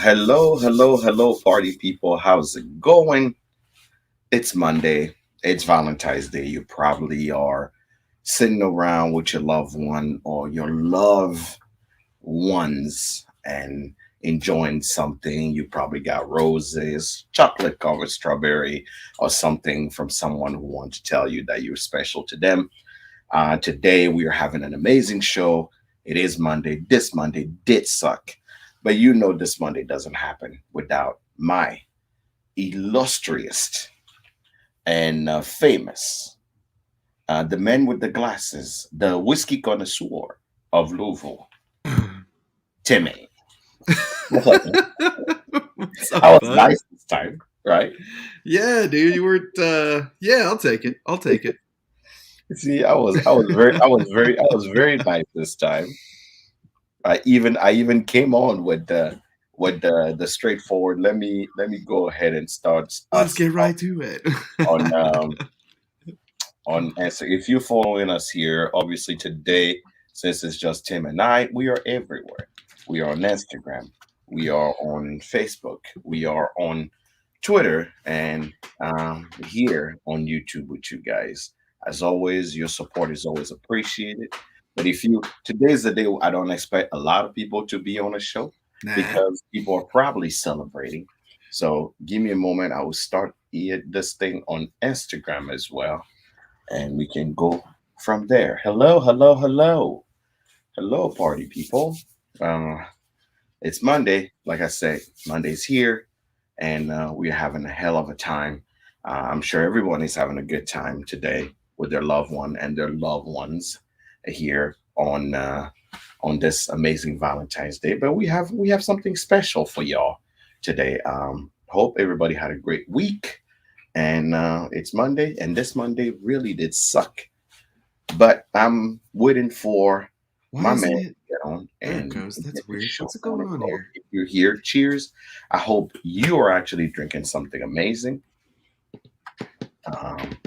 Hello, hello, hello, party people. How's it going? It's Monday. It's Valentine's Day. You probably are sitting around with your loved one or your loved ones and enjoying something. You probably got roses, chocolate covered strawberry, or something from someone who wants to tell you that you're special to them. Today, we are having an amazing show. It is Monday. This Monday did suck. But you know, this Monday doesn't happen without my illustrious and famous, the man with the glasses, the whiskey connoisseur of Louisville, Timmy. What's up, man? What's I up, was bud? nice this time, right? Yeah, dude, you weren't. Yeah, I'll take it. I'll take it. See, I was very nice this time. I even came on with the straightforward. Let me go ahead and start Let's us get off right to it. on answer. If you're following us here, obviously today, since it's just Tim and I, we are everywhere. We are on Instagram, we are on Facebook, we are on Twitter, and here on YouTube with you guys. As always, your support is always appreciated. But if you today's the day I don't expect a lot of people to be on the show Nah. because people are probably celebrating. So give me a moment. I will start this thing on Instagram as well, and we can go from there. Hello, hello, hello, hello, party people. Uh, it's Monday, like I said. Monday's here, and we're having a hell of a time. I'm sure everyone is having a good time today with their loved one and their loved ones here on this amazing Valentine's Day. But we have something special for y'all today. Hope everybody had a great week, and it's Monday, and this Monday really did suck, but I'm waiting for Why my man isn't to it? get on There it and goes. get That's the weird. show What's on going the on road. here? If you're here, cheers. I hope you are actually drinking something amazing. Um,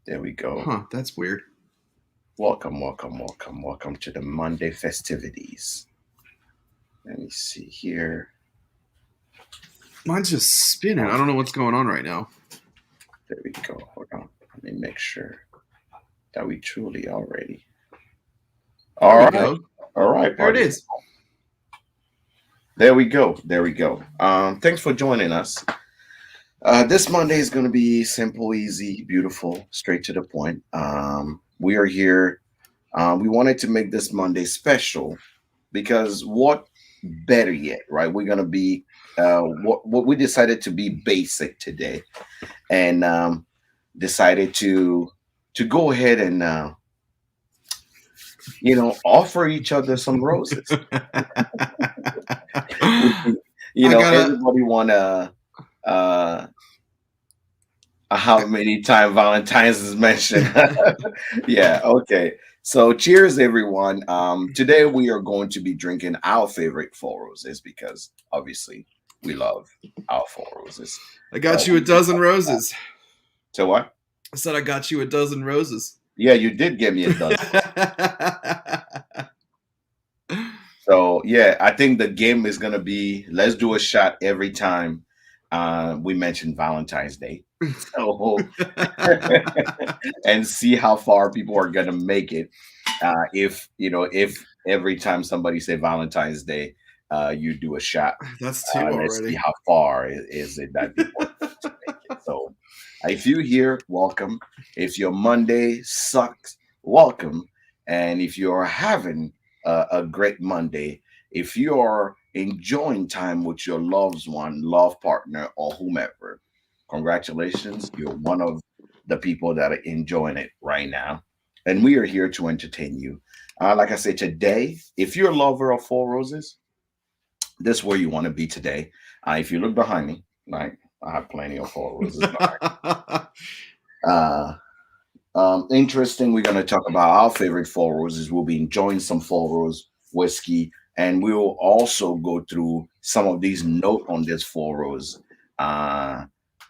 there we go. Huh? That's weird. Welcome, welcome, welcome, welcome to the Monday festivities. Let me see here. Mine's just spinning. Oh, I don't know what's going on right now. there we go. Hold on. Let me make sure that we truly are ready. There we All right. go. All right, There it party. is. There we go. There we go. Thanks for joining us. This Monday is going to be simple, easy, beautiful, straight to the point. We are here. We wanted to make this Monday special because what better yet, right? We're going to be what we decided to be basic today, and decided to go ahead and offer each other some roses. I gotta. Everybody want to. Uh, how many times Valentine's is mentioned? Yeah, okay. So cheers, everyone. Today we are going to be drinking our favorite four roses because obviously we love our four roses. I But got you a we can dozen talk about roses. so what? I said I got you a dozen roses. Yeah, you did give me a dozen. So yeah, I think the game is gonna be let's do a shot every time we mention Valentine's Day. So and see how far people are gonna make it. If every time somebody say Valentine's Day, you do a shot. That's two Let's see already. how far is it that people are going to make it. So, if you here, welcome. If your Monday sucks, welcome. And if you're having a great Monday, if you're enjoying time with your loved one, love partner, or whomever, congratulations. You're one of the people that are enjoying it right now. And we are here to entertain you. Like I said, today, if you're a lover of Four Roses, this is where you want to be today. If you look behind me, like I have plenty of Four Roses behind. Uh, Interesting. We're going to talk about our favorite Four Roses. We'll be enjoying some Four Rose whiskey, and we will also go through some of these note on this Four Rose, uh,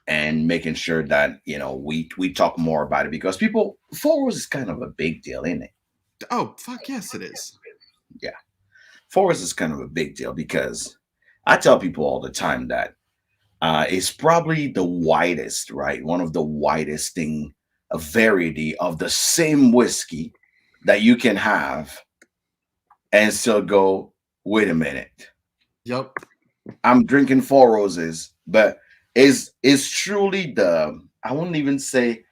and making sure that we talk more about it because people Four Rose is kind of a big deal, isn't it? Oh, fuck yes, it is. Yeah, Four Rose is kind of a big deal because I tell people all the time that it's probably the widest, right? One of the widest thing, a variety of the same whiskey that you can have and still go, wait a minute, Yep. I'm drinking Four Roses, but is truly the, I wouldn't even say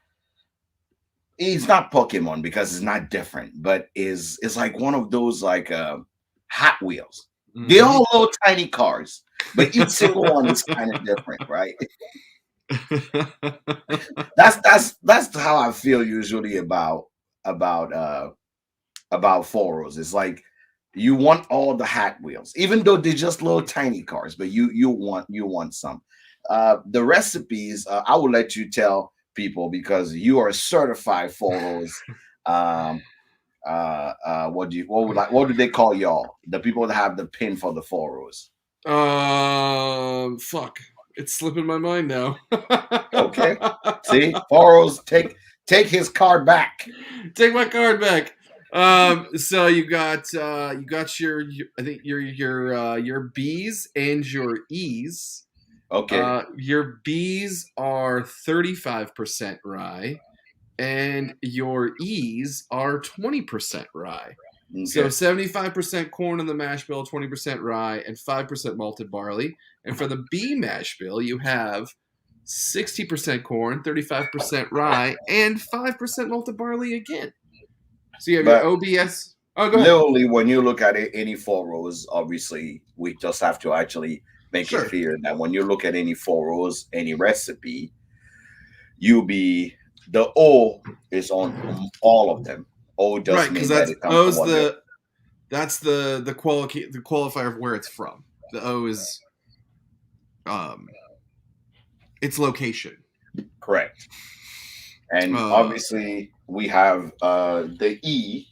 it's not Pokemon because it's not different, but is like one of those like Hot Wheels. They're Hmm. all little tiny cars, but each single one is kind of different, right? That's how I feel usually about uh about Foros. It's like you want all the Hot Wheels, even though they're just little tiny cars, but you want some. The recipes I will let you tell people because you are certified Foros. Um, what do they call y'all? The people that have the pin for the Foros. Fuck. It's slipping my mind now. Okay, see, Foros take his card back. Take my card back. So you got your I think your B's and your E's. Okay, Your B's are 35% rye, and your E's are 20% rye. So okay, 75% corn in the mash bill, 20% rye, and 5% malted barley. And for the B mash bill, you have 60% corn, 35% rye, and 5% malted barley again. So you have your but OBS. Oh, go ahead. literally when you look at it, any four rows, obviously we just have to actually make it Sure. clear that when you look at any four rows, any recipe, you be the O is on all of them. O Right, just because mean that that's it comes from O's what they that's the qualifier of where it's from. The O is um its location. correct. And Uh, obviously we have the E,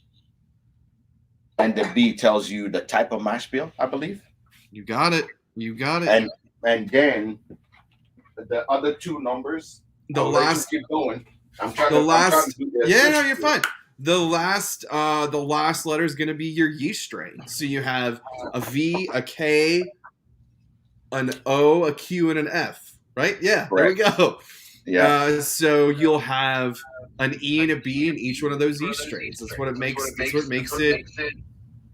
and the B tells you the type of mash bill, I believe. you got it. You got it. And then the other two numbers, I The will let you last keep going. the I'm trying to last do the Yeah, no, switch you're to it. fine. The last letter is going to be your yeast strain. So you have a V, a K, an O, a Q, and an F. Right? Yeah, there we Correct. go. Yeah. So you'll have an E and a B in each one of those yeast strains. That's what makes it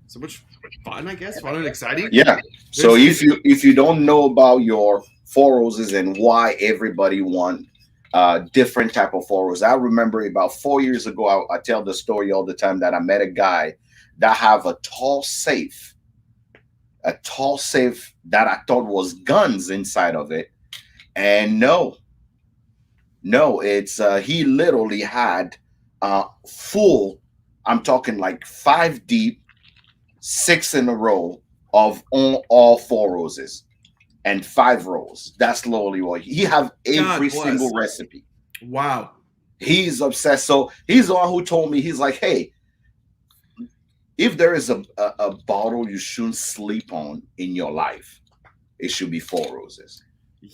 so much fun, I guess. Fun and exciting. Yeah. So There's if it. you don't know about your four roses and why everybody want different type of four roses, I remember about 4 years ago, I tell the story all the time that I met a guy that have a tall safe that I thought was guns inside of it, and no, it's he literally had full. I'm talking like five deep, six in a row of all four roses and five rows. That's literally what he have every God single bless. recipe. Wow. He's obsessed. So he's the one who told me, he's like, hey, if there is a bottle you shouldn't sleep on in your life, it should be four roses.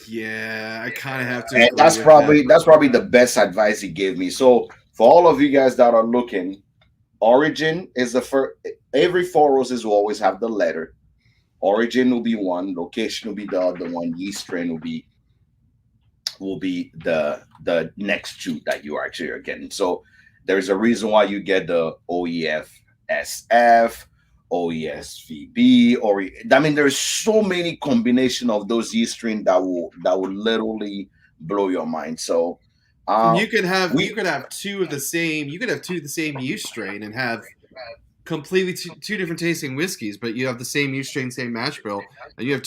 Yeah, I kind of have to And agree with that. that's probably the best advice he gave me. So for all of you guys that are looking, origin is the first. Every four roses will always have the letter. Origin will be one, location will be the other one, yeast strain will be the next two that you actually are getting. So there's a reason why you get the OEF SF, OESVB, or I mean, there's so many combination of those yeast strain that will literally blow your mind. So uh You we could have two of the same yeast strain and have completely two different tasting whiskeys, but you have the same yeast strain, same mash bill, and you have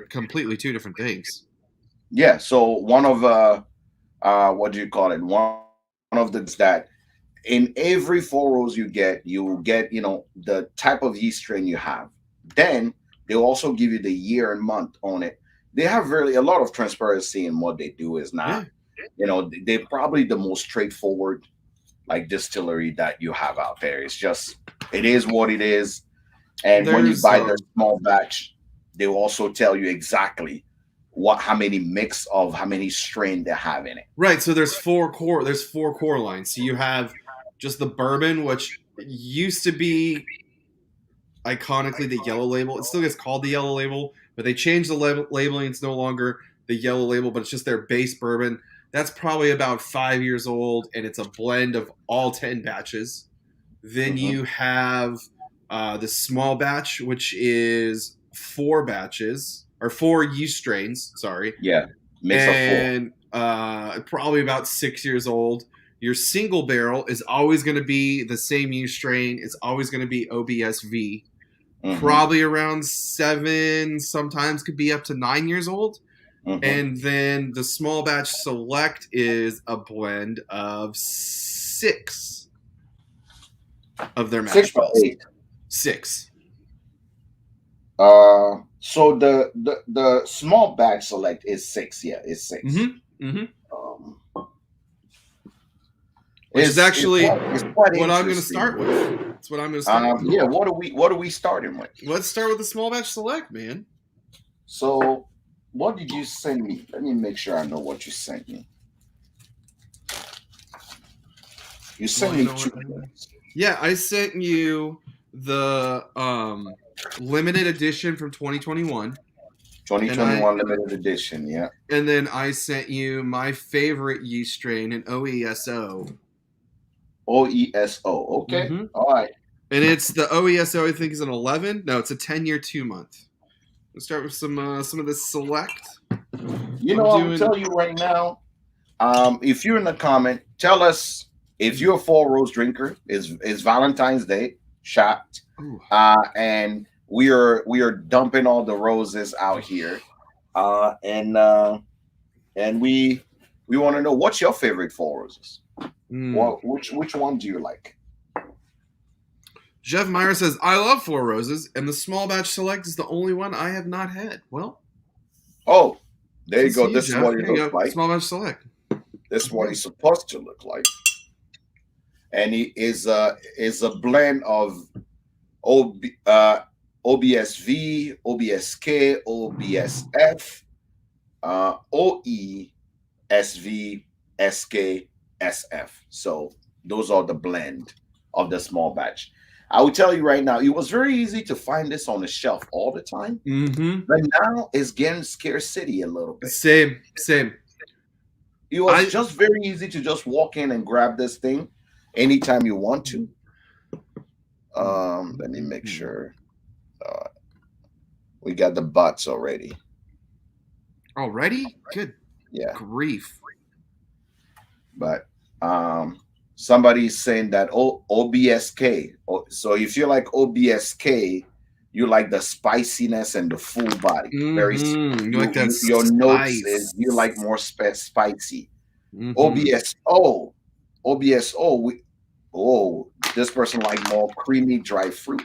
completely two different things. yeah. So one of what do you call it? One of the that in every four rows you get the type of yeast strain you have. Then they'll also give you the year and month on it. They have really a lot of transparency in what they do. Is not, Yeah, they're probably the most straightforward like distillery that you have out there. It's just, it is what it is. And when you there's buy their small batch, they will also tell you exactly how many mix of how many strain they have in it. right. So there's four core lines. So you have just the bourbon, which used to be iconically the yellow label. It still gets called the yellow label, but they changed the labeling. It's no longer the yellow label, but it's just their base bourbon. That's probably about 5 years old, and it's a blend of all 10 batches. Then Mm-hmm. you have the small batch, which is 4 batches or 4 yeast strains. Sorry, Yeah, mix of four. and probably about 6 years old. Your single barrel is always going to be the same yeast strain. It's always going to be OBSV. Mm-hmm. Probably around 7, sometimes could be up to 9 years old. Mm-hmm. And then the small batch select is a blend of 6 of their Six mash or bills. eight. 6. So the small batch select is six. Yeah, it's 6. Mm-hmm. Mm-hmm. Um, Which is actually it's quite what I'm going to interesting. start with. That's what I'm going to start with. Yeah. What are we starting with? Let's start with the small batch select, man. So, what did you send me? Let me make sure I know what you sent me. You sent Well, you me know two what? things. Yeah, I sent you the limited edition from 2021. 2021 limited edition. Yeah. And then I sent you my favorite yeast strain, an OESO. OESO. Okay. Mm-hmm. All right. And it's the OESO. I think is an 11. No, it's a 10-year 2-month. Let's start with some of the select. I'll tell you right now. If you're in the comment, tell us if you're a Four Rose drinker. Is Valentine's Day shot? And we are dumping all the roses out here. And we want to know, what's your favorite Four Roses? Which one do you like? Jeff Meyer says, I love Four Roses, and the small batch select is the only one I have not had. Well, oh, there you go. This is what it looks like. Small batch select. This is what it's supposed to look like. And it is a blend of OBSV, OBSK, OBSF, OESV, SK, SF. So those are the blend of the small batch. I will tell you right now, it was very easy to find this on the shelf all the time. Mm-hmm. But now it's getting scarcity a little bit. Same. It was just very easy to just walk in and grab this thing anytime you want to. Let me make sure. We got the butts already. Already? Good. Yeah. Grief. But somebody's saying that OBSK. So if you like OBSK, you like the spiciness and the full body. Mm-hmm. Very. You like that your spice. notes is you like more spicy. Mm-hmm. OBSO. This person like more creamy dry fruit.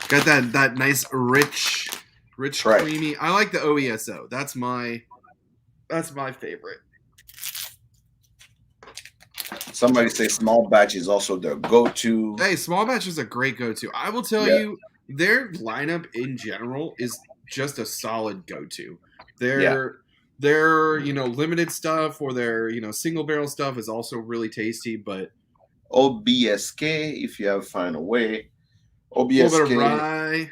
Got that nice rich creamy. I like the OESO. That's my favorite. Somebody say small batch is also their go-to. Hey, small batch is a great go-to. I will tell you, their lineup in general is just a solid go-to. Their limited stuff or their single barrel stuff is also really tasty. But OBSK, if you have find a way, OBSK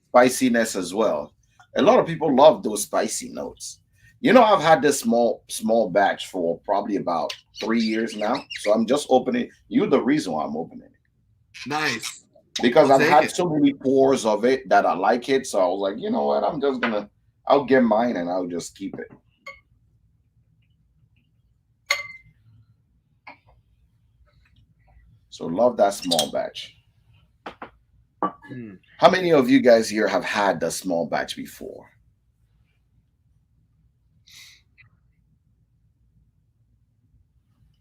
spiciness as well. A lot of people love those spicy notes. I've had this small batch for probably about 3 years now. So I'm just opening. You're the reason why I'm opening it. Nice. Because I've had so many pours of it that I like it. So I was like, you know what? I'll get mine and I'll just keep it. So love that small batch. How many of you guys here have had the small batch before?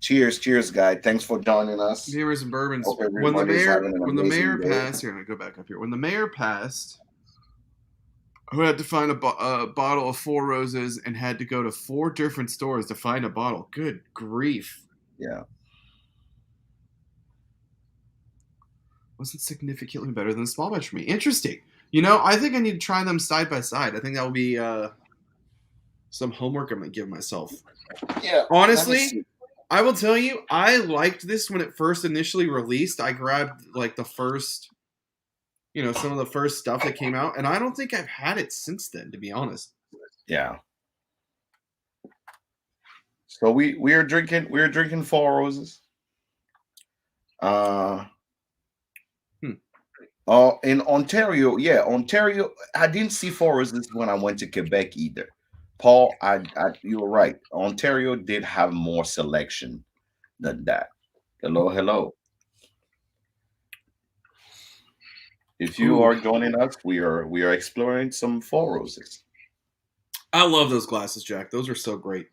Cheers, guy. Thanks for joining us. Beers and bourbons. When the mayor passed, here, I'm gonna go back up here. When the mayor passed, who had to find a bottle of Four Roses and had to go to 4 different stores to find a bottle. Good grief. Yeah. Wasn't significantly better than the small batch for me. Interesting. I think I need to try them side by side. I think that will be some homework I'm going to give myself. Yeah. Honestly, I will tell you, I liked this when it first initially released. I grabbed like the first some of the first stuff that came out, and I don't think I've had it since then, to be honest. Yeah. So we are drinking Four Roses. Uh Hmm. in Ontario, yeah, Ontario. I didn't see Four Roses when I went to Quebec either. Paul, you were right. Ontario did have more selection than that. Hello, hello. If you Ooh, are joining us, we are exploring some Four Roses. I love those glasses, Jack. Those are so great.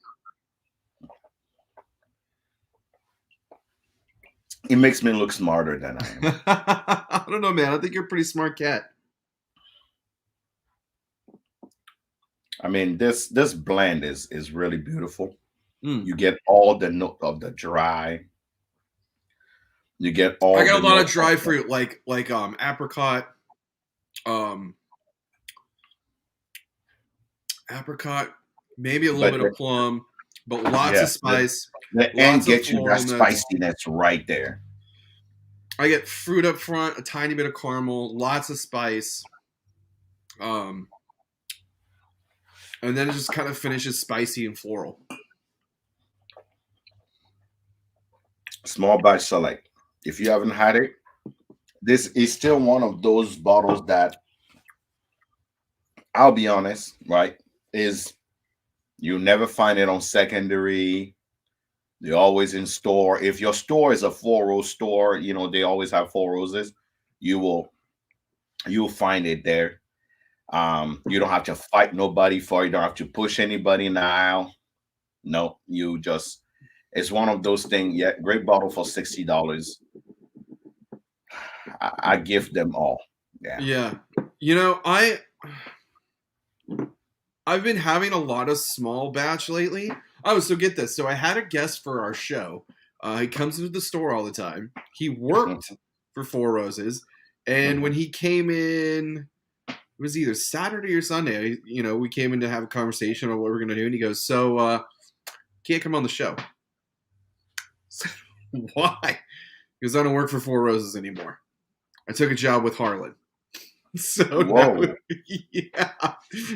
It makes me look smarter than I am. I don't know, man. I think you're a pretty smart cat. I mean, this blend is really beautiful. Mm. You get all the note of the dry. You get I all got the a lot of note of dry the fruit, like um, apricot, maybe a little but bit of plum, but lots yeah, of spice, the end lots of gets you that floral notes. spiciness right there. I get fruit up front, a tiny bit of caramel, lots of spice, um, and then it just kind of finishes spicy and floral. Small batch select. If you haven't had it, this is still one of those bottles that I'll be honest, right? Is you never find it on secondary. They're always in store. If your store is a four rose store, they always have Four Roses. You will you'll find it there. You don't have to fight nobody for it. You don't have to push anybody in the aisle. No, you just it's one of those things. Yeah, great bottle for $60. I give them all. Yeah. Yeah, you know, I've been having a lot of small batch lately. Oh, so get this. So I had a guest for our show. He comes into the store all the time. He worked Mhm, for Four Roses, and when mhm. he came in, it was either Saturday or Sunday. We came in to have a conversation on what we're gonna do, and he goes, "So, can't come on the show." Why? Because I don't work for Four Roses anymore. I took a job with Harlan. So now, Whoa. yeah.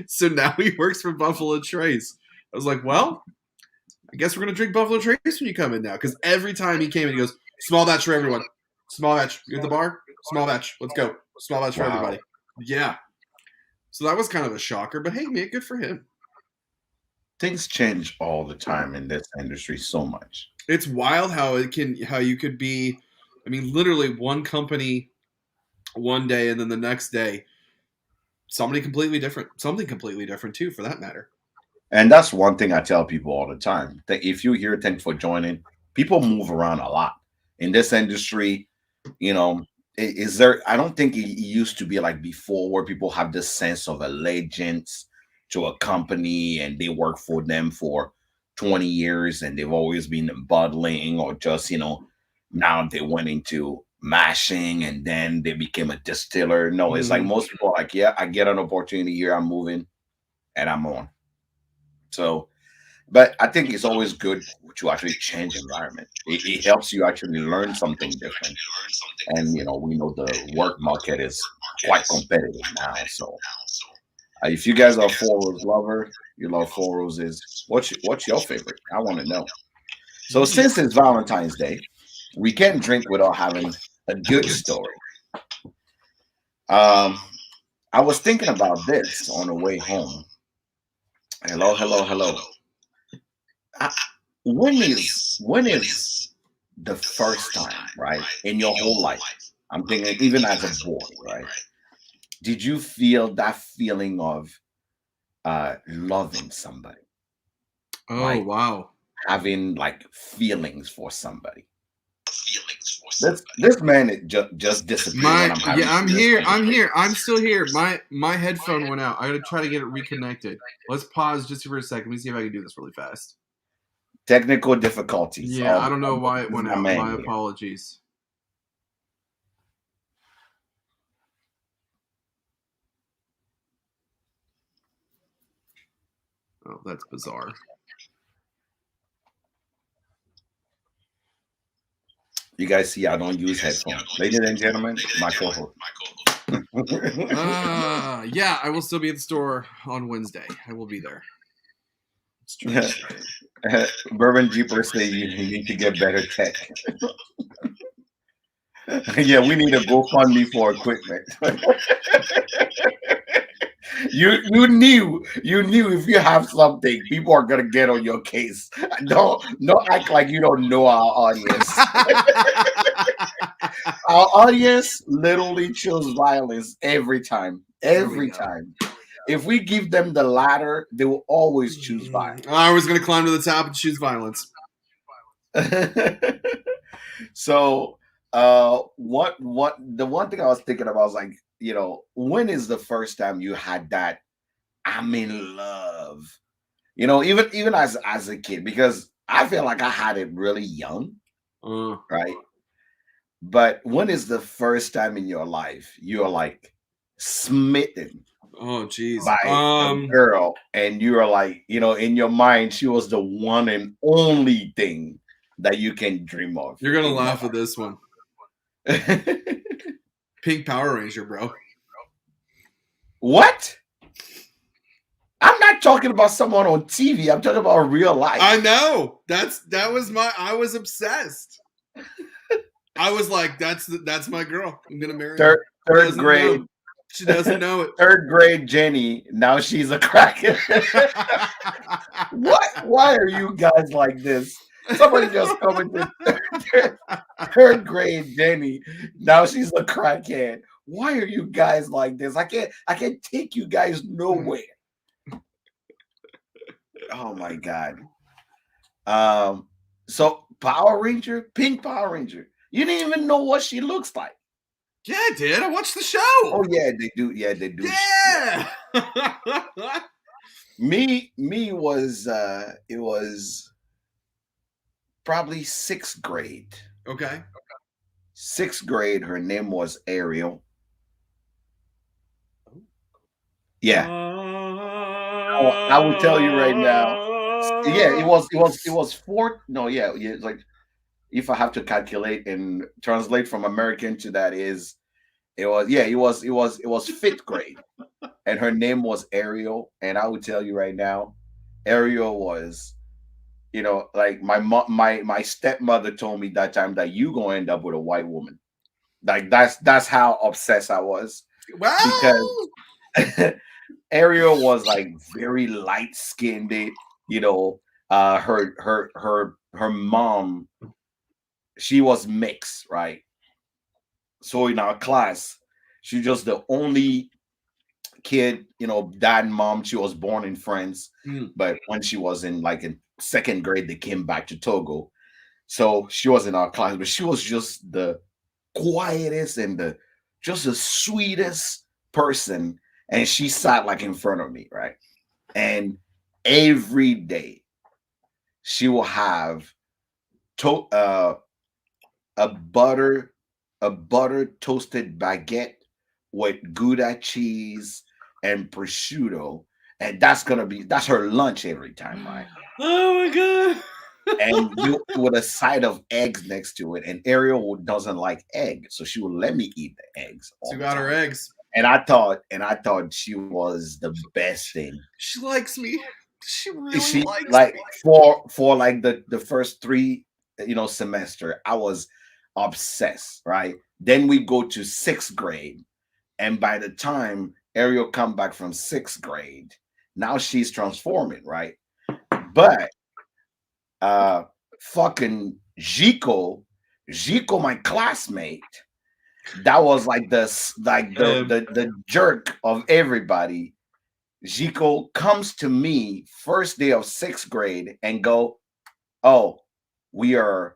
So now he works for Buffalo Trace. I was like, well, I guess we're gonna drink Buffalo Trace when you come in now, because every time he came in, he goes, "Small batch for everyone. Small batch. You at the bar? Small batch. Let's go. Small batch for Wow. everybody." Yeah. So that was kind of a shocker, but hey, man, good for him. Things change all the time in this industry so much. It's wild how you could be, I mean, literally one company one day and then the next day something completely different too, for that matter. And that's one thing I tell people all the time. That if you hear thanks for joining, people move around a lot. In this industry, you know, is there I don't think it used to be like before where people have this sense of allegiance to a company and they work for them for 20 years and they've always been bottling or just, now they went into mashing and then they became a distiller. No, it's like Mm-hmm. most people are like, yeah, I get an opportunity here, I'm moving and I'm on. So, but I think it's always good to actually change environment. It helps you actually learn something different. And we know the work market is quite competitive now. So, if you guys are Four Rose lover, you love Four Roses. What's your favorite? I want to know. So, since it's Valentine's Day, we can't drink without having a good story. Um, I was thinking about this on the way home. Hello, hello, hello. I, when is the first time, right, in your whole life? I'm thinking even as a boy, right? Did you feel that feeling of loving somebody, Oh, right? wow. Having like feelings for somebody. This man just disappeared when My I'm Yeah, having I'm this here. I'm conversation. here. I'm still here. My headphone went out. I gotta try to get it reconnected. Let's pause just for a second. Let me see if I can do this really fast. Technical difficulties. Yeah, I don't know why it This is went my out. man My here. apologies. Oh, that's bizarre. You guys see, I don't use headphones, ladies and gentlemen. My co-host. Yeah, I will still be at the store on Wednesday. I will be there. It's true. Bourbon Jeeper say you need to get better tech. Yeah, we need a GoFundMe for equipment. You knew if you have something, people are gonna get on your case. Don't act like you don't know our audience. Our audience literally chose violence every time. There we Every go. time. If we give them the latter, they will always choose I was going to climb to the top and choose violence. violence. So what the one thing I was thinking about was like, when is the first time you had that I'm in love? Even as a kid, because I feel like I had it really young, Uh, right? But when is the first time in your life you're like smitten oh, jeez. by a girl and you're like, in your mind, she was the one and only thing that you can dream of You're going to in your laugh at this one. life? Pink Power Ranger, bro. What? I'm not talking about someone on TV. I'm talking about real life. I know. I was obsessed. I was like, that's my girl. I'm going to marry her. Third grade. Know. She doesn't know it. Third grade Jenny. Now she's a crackhead. What? Why are you guys like this? Somebody just coming to third grade Jenny. Now she's a crackhead. Why are you guys like this? I can't take you guys nowhere. Oh my god. So Power Ranger, Pink Power Ranger. You didn't even know what she looks like. Yeah, I did. I watched the show. Oh yeah, they do. Yeah, they do. Yeah. Me was it was probably sixth grade. Okay. Sixth grade. Her name was Ariel. Yeah. I will tell you right now. Yeah, it was four. No, yeah, it's like if I have to calculate and translate from American to that is it was fifth grade, and her name was Ariel. And I would tell you right now, Ariel was, like my stepmother told me that time that you gonna end up with a white woman. Like that's how obsessed I was, Wow. because Ariel was like very light skinned. Her mom, she was mixed, right? So in our class, she's just the only kid, dad and mom. She was born in France, but when she was in second grade, they came back to Togo. So she was in our class, but she was just the quietest and just the sweetest person. And she sat like in front of me, right? And every day she will have to a butter a butter toasted baguette with Gouda cheese and prosciutto, and that's her lunch every time, right? Oh my god. And you with a side of eggs next to it. And Ariel doesn't like egg, so she would let me eat the eggs all She the got time. her eggs. And I thought she was the best thing. She likes me. She really She likes like me. for like the first three semester, I was obsessed, right? Then we go to sixth grade, and by the time Ariel come back from sixth grade, now she's transforming, right? But fucking Jico, my classmate, that was like the jerk of everybody. Jico comes to me first day of sixth grade and go, "Oh, we are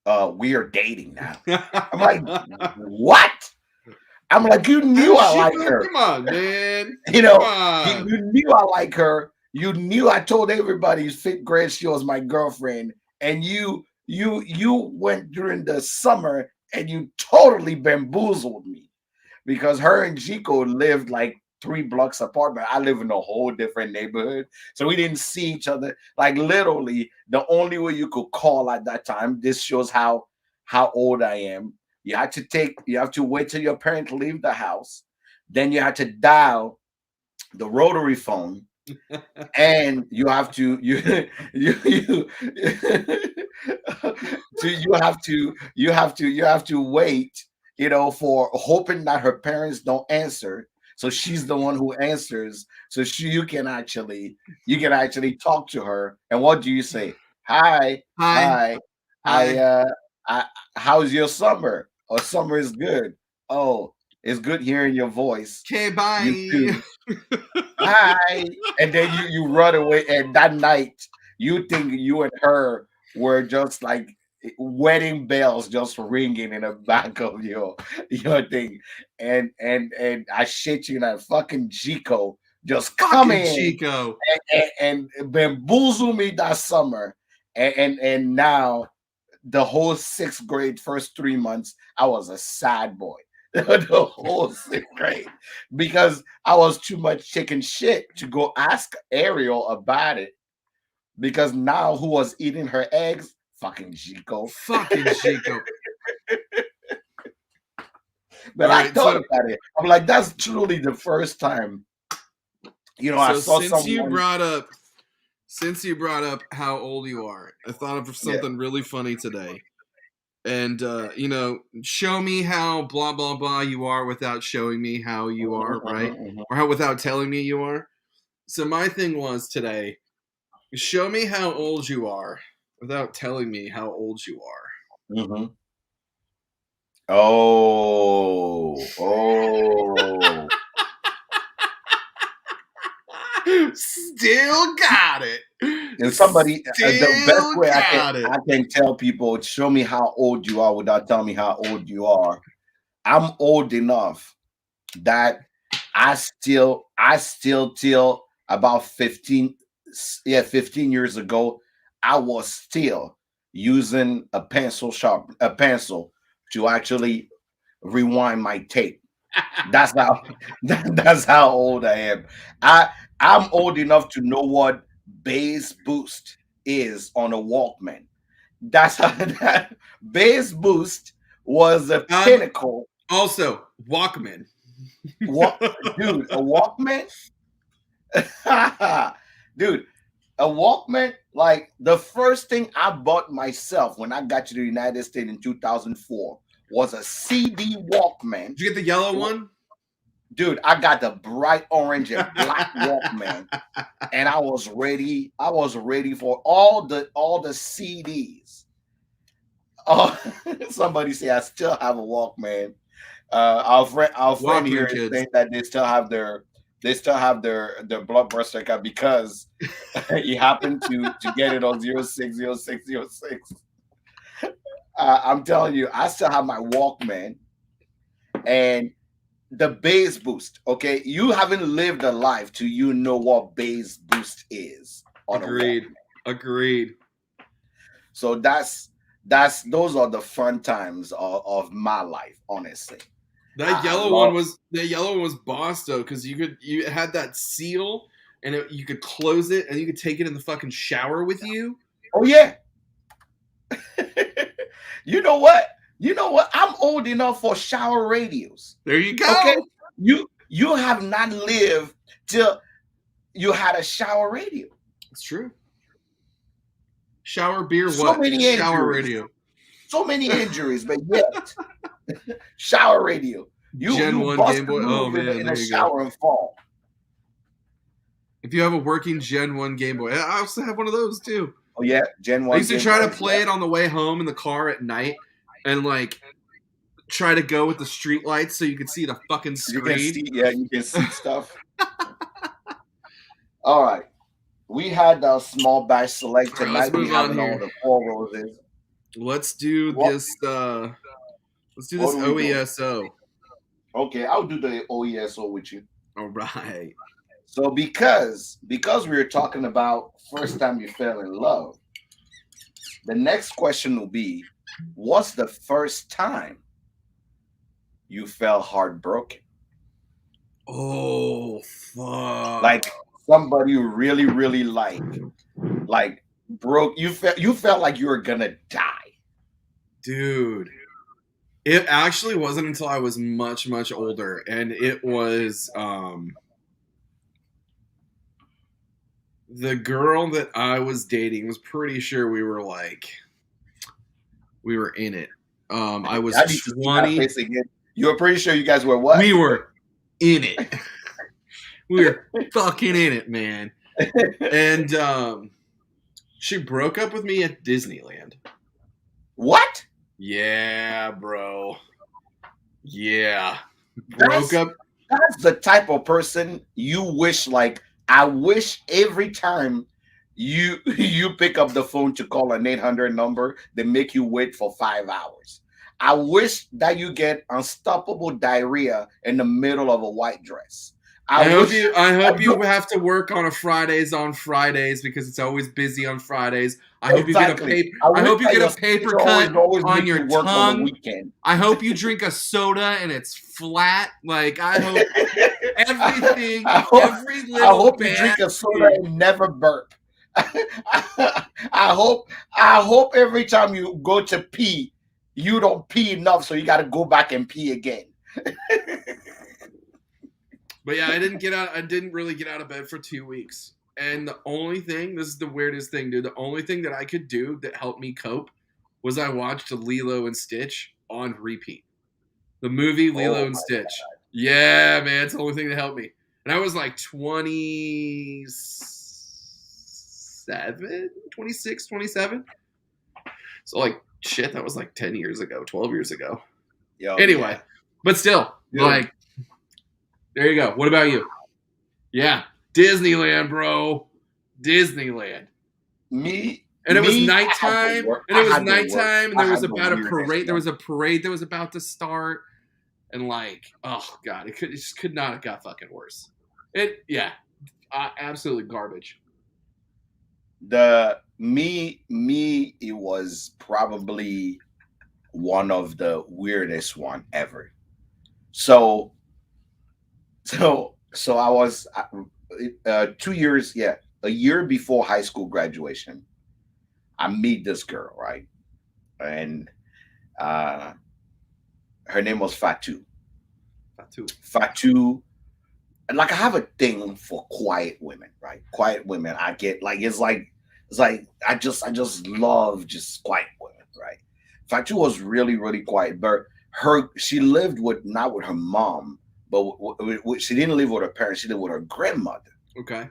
dating now." I'm like, "What?" I'm like, "You knew I like her. Come on, man. You Come know, on. you knew I like her. You knew I told everybody fifth grade she was my girlfriend, and you went during the summer and you totally bamboozled me, because her and Chico lived like 3 blocks apart, but I live in a whole different neighborhood. So we didn't see each other. Like literally, the only way you could call at that time. This shows how old I am. You have to wait till your parents leave the house. Then you had to dial the rotary phone, and you have to you to you have to wait, for hoping that her parents don't answer, so she's the one who answers, so you can actually talk to her. And what do you say? Hi. Hi. Hi. I Hi. I how's your summer? Or summer is good. Oh, it's good hearing your voice. Okay, You bye. too. Hi. And then you run away. And that night, you think you and her were just like wedding bells just ringing in the back of your thing. And I shit you not, fucking Chico just come Fucking in Chico. and bamboozle me that summer. And now the whole sixth grade, first 3 months, I was a sad boy. The whole sixth grade, because I was too much chicken shit to go ask Ariel about it. Because now who was eating her eggs? Fucking Chico. Fucking Chico. But All I right, thought so about it. I'm like, that's truly the first time, I so saw since you someone. brought up how old you are, I thought of Yeah. something really funny today. And show me how blah blah blah you are without showing me how you Mhm, are, right? mhm, Or how without telling me you are. So my thing was today, show me how old you are without telling me how old you mhm, mhm. Oh. are. Still got it. If somebody, the best Still way got it. I can tell people, show me how old you are without telling me how old you are. I'm old enough that I still till about 15, yeah, 15 years ago, I was still using a pencil to actually rewind my tape. That's how that's how old I am. I I'm old enough to know what bass boost is on a Walkman. That's how that bass boost was a Um. pinnacle. Also, Walkman. What, dude? A Walkman, dude. A Walkman. Like the first thing I bought myself when I got to the United States in 2004 was a CD Walkman. Did you get the yellow one? Dude, I got the bright orange and black Walkman, and I was ready for all the CDs. Oh, somebody say I still have a Walkman. Our friend here Walkman is kids. saying that they still have their blockbuster card because he happened to get it on 060606. I'm telling you, I still have my Walkman and the bass boost. Okay, you haven't lived a life till you know what bass boost is on a Agreed. Walkman. Agreed. So that's those are the fun times of my life. Honestly, I love. That yellow one was boss though, because you had that seal and you could close it and you could take it in the fucking shower with you. Oh yeah, you know what? You know what? I'm old enough for shower radios. There you Okay, go. you have not lived till you had a shower radio. It's true. Shower beer So what? many Shower injuries, radio. so many injuries, but yet shower radio. Gen You 1 bust Game a Boy. Oh move man, in there a you go. shower and fall. If you have a working Gen 1 Game Boy, I also have one of those too. Oh yeah, Gen I One used to Game try to Boys. play it on the way home in the car at night and like try to go with the street lights so you could see the fucking You can screen. see, yeah, you can see stuff. All right, we had a small batch select All right, let's tonight. We move on having all here. the four roses. Let's do What this. Let's do what this are we doing? OESO. Okay, I'll do the OESO with you. All right. So because we were talking about first time you fell in love, the next question will be, what's the first time you felt heartbroken? Oh fuck, Like somebody you really, really like broke. You felt like you were gonna die. dude. It actually wasn't until I was much, much older, and it was the girl that I was dating was pretty sure we were in it. I was I need to see that 20. face again. You were pretty sure you guys were what? We were in it. We were fucking in it, man. And she broke up with me at Disneyland. What? Yeah, bro. Yeah. Broke That's up. that's the type of person you wish. Like I wish every time you pick up the phone to call an 800 number, they make you wait for 5 hours. I wish that you get unstoppable diarrhea in the middle of a white dress. I wish. I I hope you don't- have to work on Fridays because it's always busy on Fridays. exactly. I I wish hope you that get your a paper schedule cut always on make you your work on the tongue. weekend. I hope you drink a soda and it's flat. Like I hope everything, I hope, every I little hope you bad drink a soda thing. and never burp. I hope every time you go to pee, you don't pee enough, so you got to go back and pee again. But yeah, I didn't get out. I didn't really get out of bed for 2 weeks. And the only thing, this is the weirdest thing, dude. The only thing that I could do that helped me cope was I watched Lilo and Stitch on repeat. The movie Lilo Oh and my Stitch. Yeah, man, it's the only thing that helped me. And I was like 26, 27. So like shit, that was like 10 years ago, 12 years ago. yo, Anyway, yeah, but still, dude. like, there you go. What about you? Yeah, Disneyland, bro. Disneyland. Me, And it was I had the nighttime, work. and I it was had the work. nighttime, and I there was had the about a weirdest parade. There one. was a parade that was about to start, and like, oh god, it just could not have got fucking worse. Yeah, absolutely garbage. It was probably one of the weirdest one ever. So I was 2 years, yeah, a year before high school graduation. I meet this girl, right, and uh, her name was Fatu. That too. Fatu, and like I have a thing for quiet women, right? Quiet women. I get like it's like I just love just quiet women, right? Fatu was really really quiet, but she lived with not with her mom, but she didn't live with her parents. She lived with her grandmother. Okay.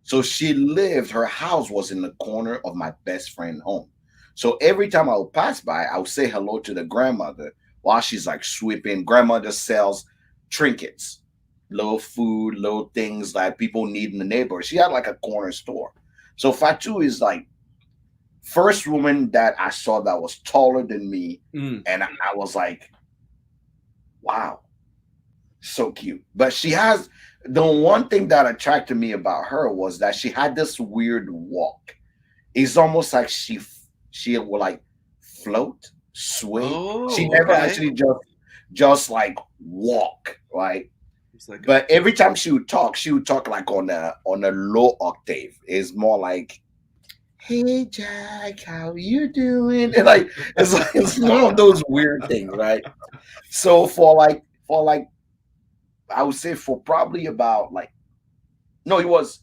So her house was in the corner of my best friend's home. So every time I would pass by, I would say hello to the grandmother while she's like sweeping. Grandmother sells trinkets, little food, little things that people need in the neighborhood. She had like a corner store. So Fatu is like first woman that I saw that was taller than me. Mm. And I was like, wow, so cute. But she has the one thing that attracted me about her was that she had this weird walk. It's almost like she will like float, sway. She Oh, never okay. actually just like walk, right? It's like, But every time she would talk like on a low octave. It's more like, "Hey Jack, how you doing?" And like it's one of those weird things, right? So for like I would say for probably about like it was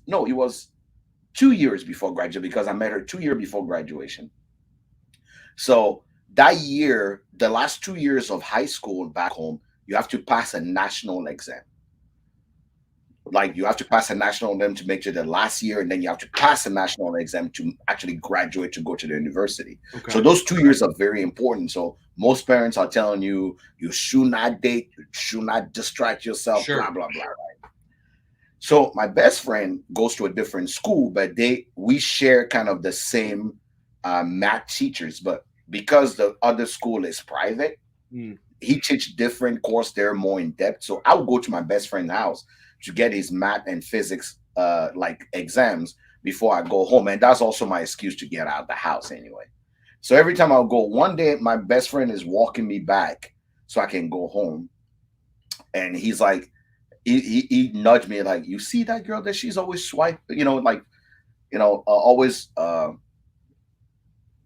2 years before graduation because I met her 2 years before graduation. So that year, the last 2 years of high school back home, you have to pass a national exam. Like you have to pass a national exam to make sure the last year, and then you have to pass a national exam to actually graduate to go to the university. So okay. those 2 years are very important. So most parents are telling you you should not date, you should not distract yourself, blah Sure. blah blah. So my best friend goes to a different school, but we share kind of the same math teachers. But because the other school is private, Mm. he teach different course. They're more in depth. So I would go to my best friend's house to get his math and physics like exams before I go home, and that's also my excuse to get out of the house anyway. So every time I'll go, one day my best friend is walking me back so I can go home, and he's like he nudged me like, you see that girl that she's always swipe, like always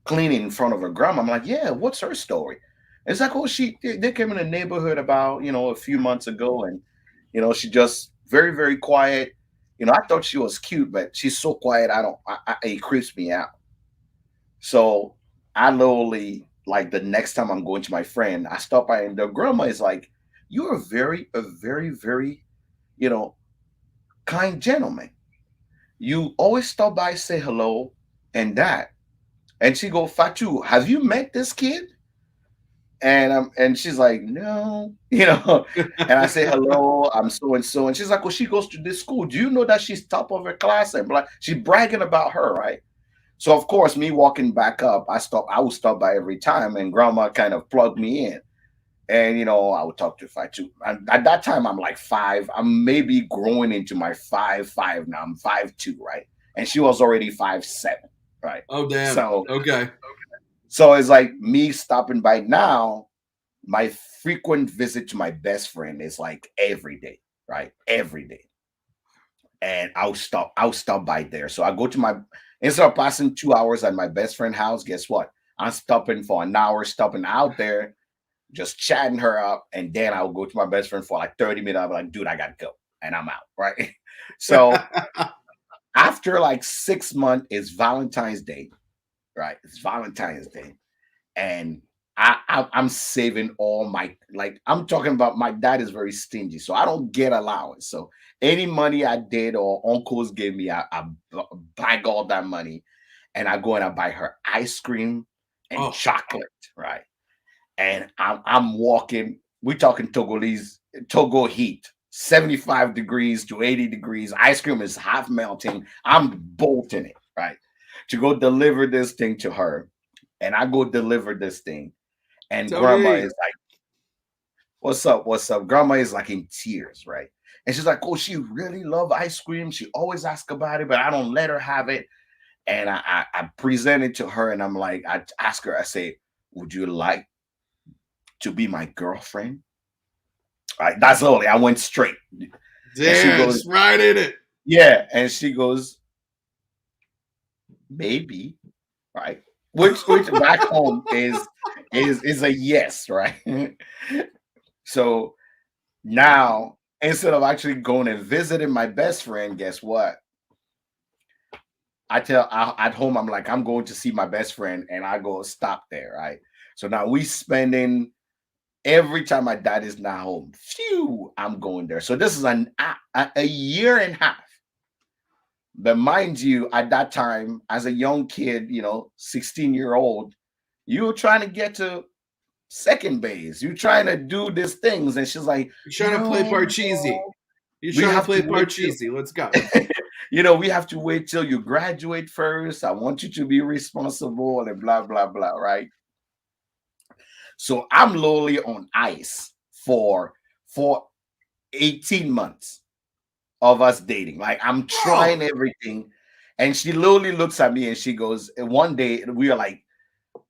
cleaning in front of her grandma. I'm like, yeah, what's her story? It's like, oh, they came in the neighborhood about, a few months ago, and she just very, very quiet. I thought she was cute, but she's so quiet. I don't. It creeps me out. So I literally, like, the next time I'm going to my friend, I stop by, and the grandma is like, "You're a very, very, you know, kind gentleman. You always stop by, say hello, and that." And she go, "Fatu, have you met this kid?" And she's like, "No," And I say, "Hello, I'm so and so," and she's like, "Well, she goes to this school. Do you know that she's top of her class?" And like, she's bragging about her, right? So of course, me walking back up, I would stop by every time, and grandma kind of plugged me in. And I would talk to Fatu. And at that time, I'm like 5. I'm maybe growing into my 5'5" now. I'm 5'2", right? And she was already 5'7", right? Oh damn. So Okay. so it's like me stopping by now. My frequent visit to my best friend is like every day, right? Every day. And I'll stop by there. So I go to my instead of passing 2 hours at my best friend house, guess what? I'm stopping for an hour, stopping out there, just chatting her up, and then I'll go to my best friend for like 30 minutes. I'm like, dude, I gotta go. And I'm out, right? So after like 6 months, it's Valentine's Day, right? It's Valentine's Day. And I'm saving all my, like, I'm talking about, my dad is very stingy, so I don't get allowance. So any money I did or uncles gave me, I bag all that money, and I go and I buy her ice cream and Oh, chocolate, right? And I'm walking. We talking Togo heat, 75 degrees to 80 degrees. Ice cream is half melting. I'm bolting it, right, to go deliver this thing to her. And I go deliver this thing, and grandma Tony. is like, "What's up? What's up?" Grandma is like in tears, right? And she's like, "Oh, she really love ice cream. She always asks about it, but I don't let her have it." And I present it to her, and I'm like, I ask her, I say, "Would you like to be my girlfriend?" Right? That's literally, I went straight. And she Damn, goes, it's right in it. "Yeah." And she goes, "Maybe." Right? Which back home is a yes, right? So now, instead of actually going and visiting my best friend, guess what? At home, I'm like, I'm going to see my best friend, and I go stop there, right? So now we spending every time my dad is not home, phew, I'm going there. So this is a year and a half. But mind you, at that time, as a young kid, 16-year-old, you were trying to get to second base. You're trying to do these things. And she's like, You're trying to play "No, Parcheesi. no, You're we trying to have to play wait till Parcheesi. Let's go. we have to wait till you graduate first. I want you to be responsible and blah blah blah, right?" So I'm literally on ice for 18 months of us dating. Like, I'm Oh, trying everything. And she literally looks at me and she goes, and one day we are like,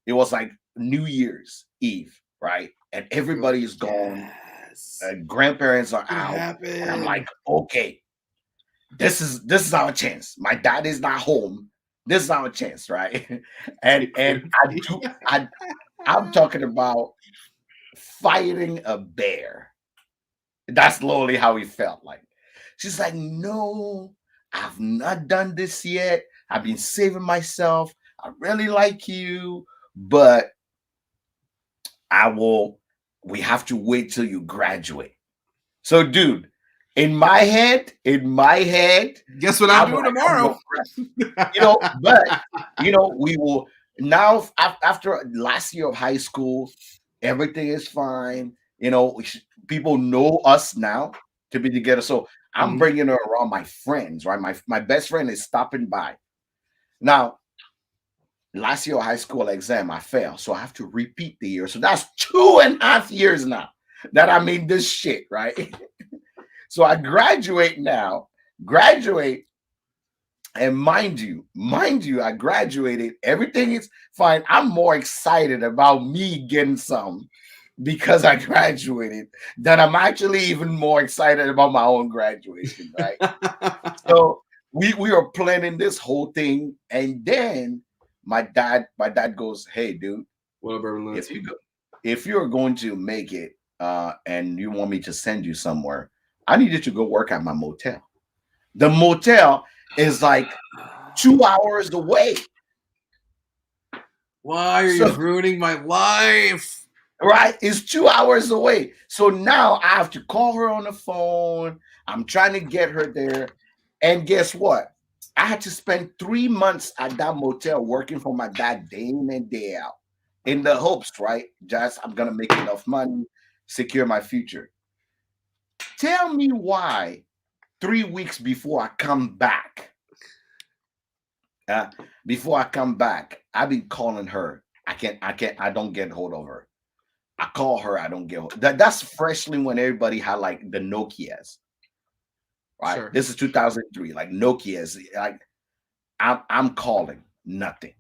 it was like New Year's Eve, right? And you're like, everybody is gone. yes. Grandparents are It out. And I'm like, happened. okay, this is our chance. My dad is not home. This is our chance, right? and Take and I quarantine. do I'm talking about fighting a bear. That's literally how he felt like. She's like, "No, I've not done this yet. I've been saving myself. I really like you, but I will we have to wait till you graduate." So, dude, in my head, Guess what I'm I'm doing like, I'm tomorrow? going, but we will now, after last year of high school, everything is fine. People know us now to be together. So I'm Mhm. bringing her around my friends, right? My best friend is stopping by. Now, last year of high school exam, I failed. So I have to repeat the year. So that's 2.5 years now that I'm in this shit, right? So I graduate now, graduate, and mind you, I graduated. Everything is fine. I'm more excited about me getting some because I graduated than I'm actually even more excited about my own graduation, right? So we are planning this whole thing, and then my dad goes, "Hey, dude, What up, Urban if Lunacy? you go." if you're going to make it and you want me to send you somewhere, I need you to go work at my motel. The motel is like 2 hours away. Why are you So ruining my life? right, it's 2 hours away. So now I have to call her on the phone. I'm trying to get her there. And guess what? I had to spend 3 months at that motel working for my dad day in and day out in the hopes, right? Just I'm gonna make enough money, secure my future. Tell me why 3 weeks before I come back, uh, I've been calling her. I don't get hold of her. I call her, I don't get hold. That's freshly when everybody had like the Nokias, right? Sure. This is 2003, like Nokias. Like I'm calling nothing.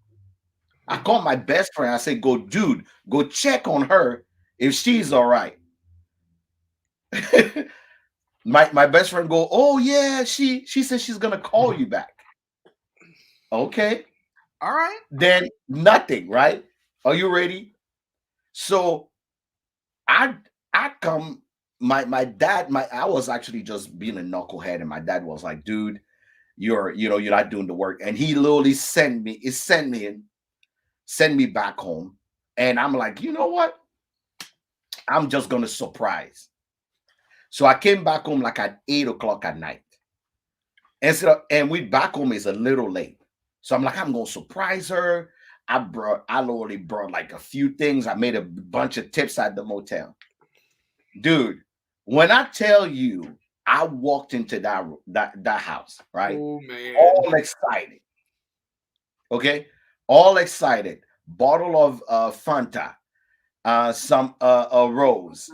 I call my best friend. I say, "Go, dude, go check on her if she's all right." My best friend go, "Oh yeah, she says she's gonna call you back." Okay, All right. then nothing, right? Are you ready? So I I come. My dad. My I was actually just being a knucklehead, and my dad was like, "Dude, you're not doing the work," and he literally send me back home, and I'm like, you know what? I'm just gonna surprise. So I came back home like at 8 o'clock at night. And we back home is a little late. So I'm like, I'm gonna surprise her. I literally brought like a few things. I made a bunch of tips at the motel. Dude, when I tell you I walked into that house, right? Oh man. All excited. Okay, all excited. Bottle of Fanta, some a rose,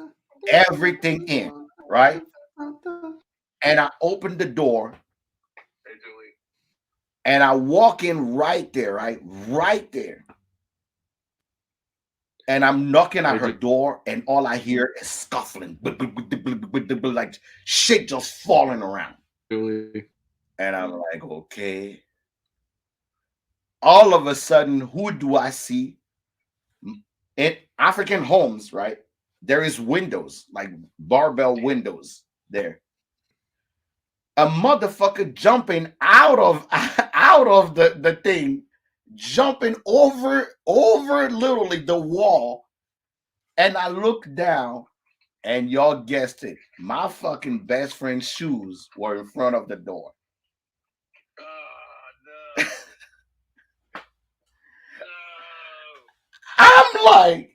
everything in, right? And I opened the door and I walk in right there, right there. And I'm knocking at What'd her you door, and all I hear is scuffling, like shit just falling around. Julie? And I'm like, okay. All of a sudden, who do I see? In African homes, right? There is windows, like barbell windows there. A motherfucker jumping out of out of the thing, jumping over literally the wall, and I look down, and y'all guessed it, my fucking best friend's shoes were in front of the door. I'm like,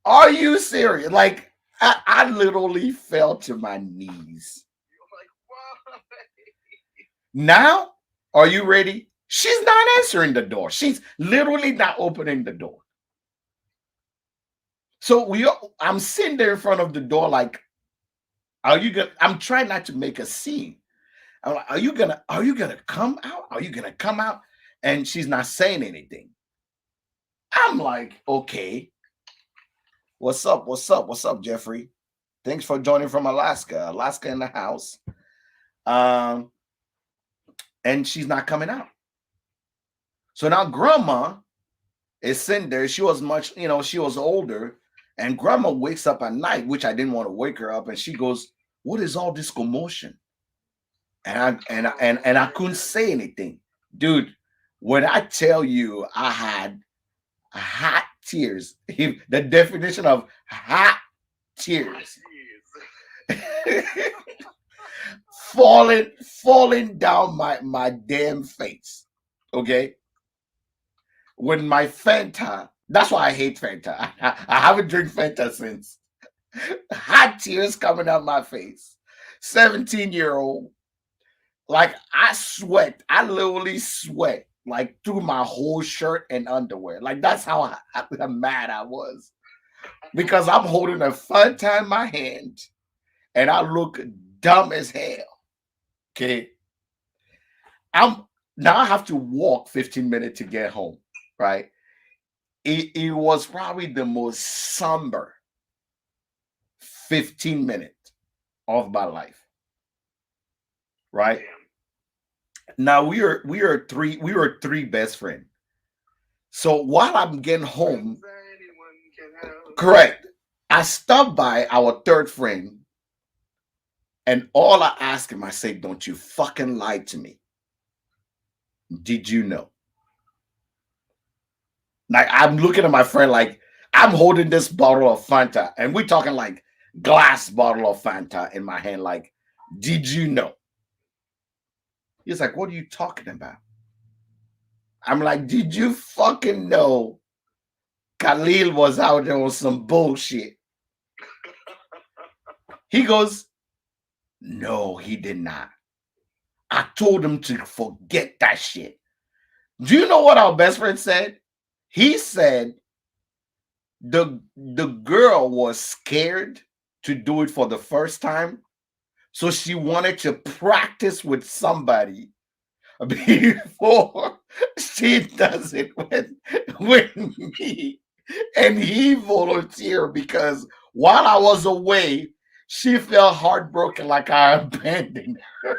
are you serious? Like, I literally fell to my knees. Now, are you ready? She's not answering the door. She's literally not opening the door. So I'm sitting there in front of the door, like, are you gonna? I'm trying not to make a scene. I'm like, are you gonna come out? Are you gonna come out? And she's not saying anything. I'm like, okay, what's up? What's up? What's up, Jeffrey? Thanks for joining from Alaska. Alaska in the house. Um, and she's not coming out. So now grandma is sitting there. She was she was older, and grandma wakes up at night, which I didn't want to wake her up, and she goes, "What is all this commotion?" And I couldn't say anything, dude. When I tell you, I had hot tears. The definition of hot tears, falling down my damn face. Okay, when my Fanta. That's why I hate Fanta. I haven't drank Fanta since. Hot tears coming out my face. 17-year-old. Like I sweat. I literally sweat like through my whole shirt and underwear. Like that's how mad I was. Because I'm holding a Fanta in my hand and I look dumb as hell. Okay. I'm Now I have to walk 15 minutes to get home. Right. It was probably the most somber 15 minutes of my life. Right. Now we were three best friends. So while I'm getting home, Correct. I stopped by our third friend, and all I asked him, I said, "Don't you fucking lie to me. Did you know?" Like I'm looking at my friend like I'm holding this bottle of Fanta, and we're talking like glass bottle of Fanta in my hand. Like, did you know? He's like, "What are you talking about?" I'm like, "Did you fucking know Khalil was out there on some bullshit?" He goes, "No, he did not. I told him to forget that shit." Do you know what our best friend said? He said the girl was scared to do it for the first time, so she wanted to practice with somebody before she does it with me. And he volunteered because while I was away, she felt heartbroken like I abandoned her.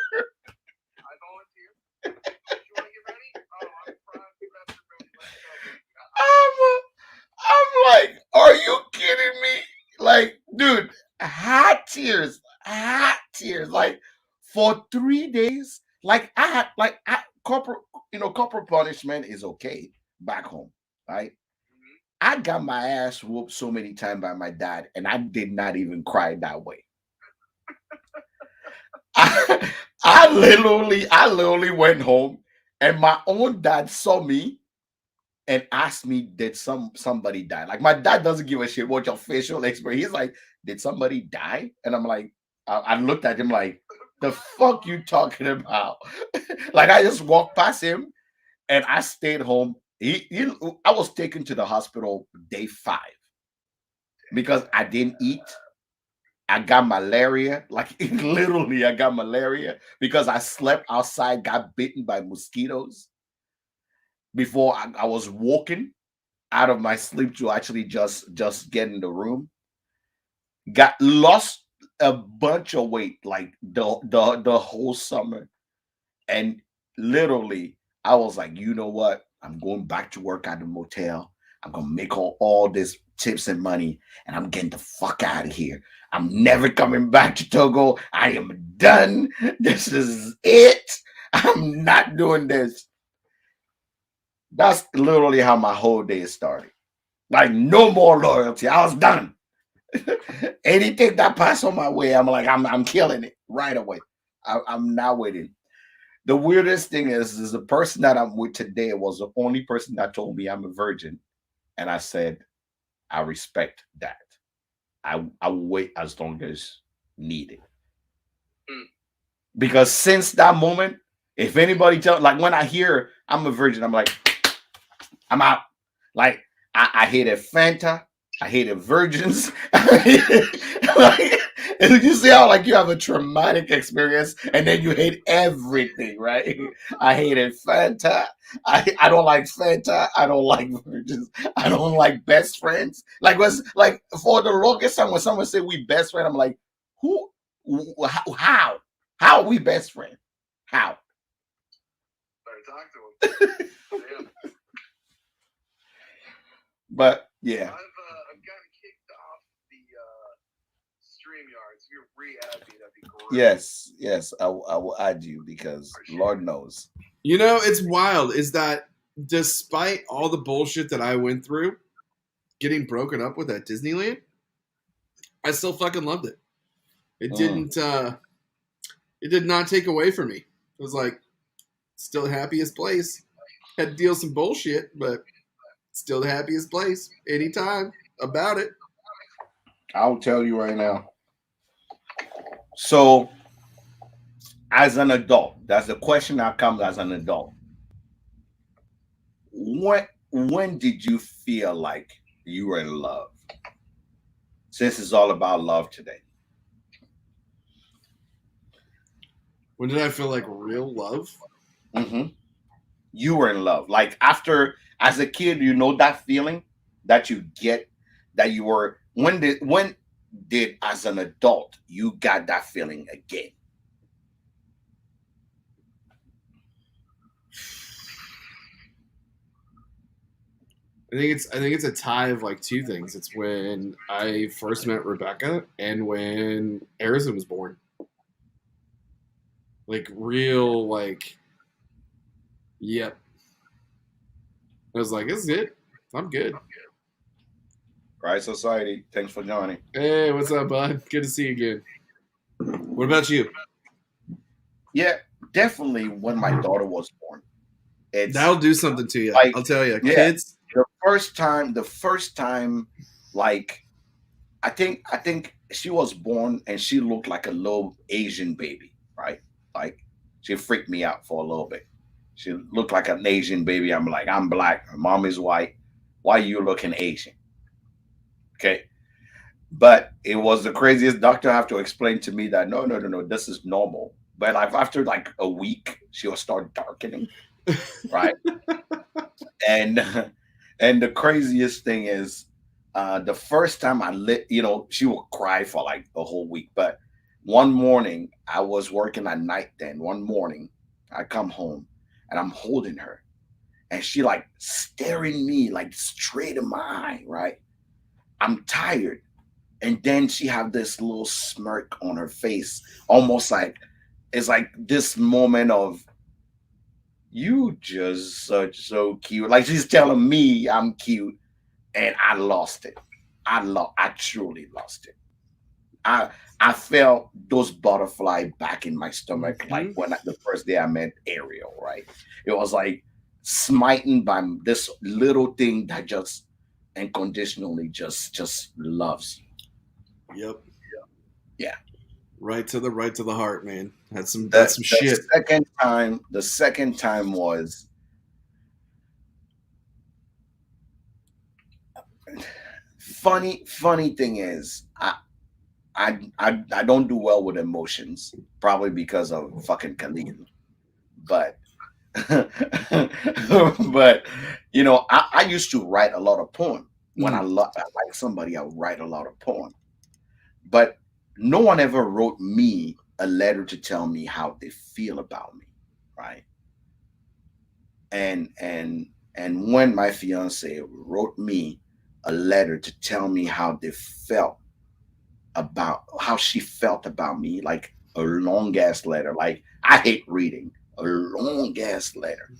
I volunteer. You want to get ready? Oh, I'm fine. I'm, I'm like, are you kidding me? Like, dude, hot tears. Like for 3 days, like I had, like I corporal, corporal punishment is okay back home, right? I got my ass whooped so many times by my dad, and I did not even cry that way. I, I literally went home, and my own dad saw me and asked me, "Did somebody die?" Like my dad doesn't give a shit what your facial expression. He's like, "Did somebody die?" And I'm like, I looked at him like, "The fuck you talking about?" Like I just walked past him and I stayed home. I was taken to the hospital day 5 because I didn't eat. I got malaria. Like literally, I got malaria because I slept outside, got bitten by mosquitoes before I was walking out of my sleep to actually just get in the room. Got lost a bunch of weight like the whole summer, and literally I was like, you know what? I'm going back to work at the motel. I'm gonna make all this tips and money, and I'm getting the fuck out of here. I'm never coming back to Togo. I am done. This is it. I'm not doing this. That's literally how my whole day started. Like no more loyalty. I was done. Anything that passed on my way, I'm killing it right away. I'm not waiting. The weirdest thing is the person that I'm with today was the only person that told me I'm a virgin, and I said I respect that. I will wait as long as needed because since that moment, if anybody tell like when I hear I'm a virgin, I'm like I'm out. Like I hated Fanta. I hated virgins. Like, you see how like you have a traumatic experience and then you hate everything, right? I hated Fanta. I don't like Fanta. I don't like virgins. I don't like best friends. Like was like for the longest time when someone say we best friend, I'm like, who? How are we best friend? How? Better talk to him. Damn. But yeah. I've gotten kicked off the StreamYard. So you re-add me, that'd be great. Yes, I will add you because Lord knows. You know, it's wild. Is that despite all the bullshit that I went through, getting broken up with at Disneyland, I still fucking loved it. It Mm. didn't. It did not take away from me. It was like still the happiest place. Had to deal some bullshit, but still the happiest place. Anytime about it. I'll tell you right now. So, as an adult, that's the question that comes as an adult. When did you feel like you were in love? Since it's all about love today. When did I feel like real love? Hmm. You were in love. Like after, as a kid, you know that feeling that you get that you were. When did as an adult you got that feeling again? I think it's a tie of like two things. It's when I first met Rebecca and when Harrison was born. Like real like yep. I was like, this is it. I'm good. Right, society. Thanks for joining. Hey, what's up, bud? Good to see you again. What about you? Yeah, definitely when my daughter was born. It's That'll do something to you. like, I'll tell you, yeah, kids. the first time, like I think she was born and she looked like a little Asian baby, right? Like she freaked me out for a little bit. She looked like an Asian baby. I'm like, I'm black, my mom is white. Why you looking Asian? Okay. But it was the craziest. Doctor have to explain to me that no, no, no, no, this is normal. But like after like a week, she'll start darkening, right? And and the craziest thing is, the first time I lit, she will cry for like a whole week. But one morning, I was working at night. Then one morning, I come home and I'm holding her, and she like staring me like straight in my eye, right? I'm tired. And then she have this little smirk on her face, almost like it's like this moment of you just such so cute. Like she's telling me I'm cute, and I lost it. I truly lost it. I I felt those butterfly back in my stomach, like Mhm. the first day I met Ariel. Right, it was like smitten by this little thing that just unconditionally just loves you. Yep. Yeah. Right to the heart, man. That's some The that's some the shit. second time was funny thing is I don't do well with emotions, probably because of fucking Khalil. But but I used to write a lot of poem. When Mm, I like somebody, I would write a lot of poem. But no one ever wrote me a letter to tell me how they feel about me, right? And when my fiance wrote me a letter to tell me how she felt about me, like a long ass letter. Like I hate reading a long ass letter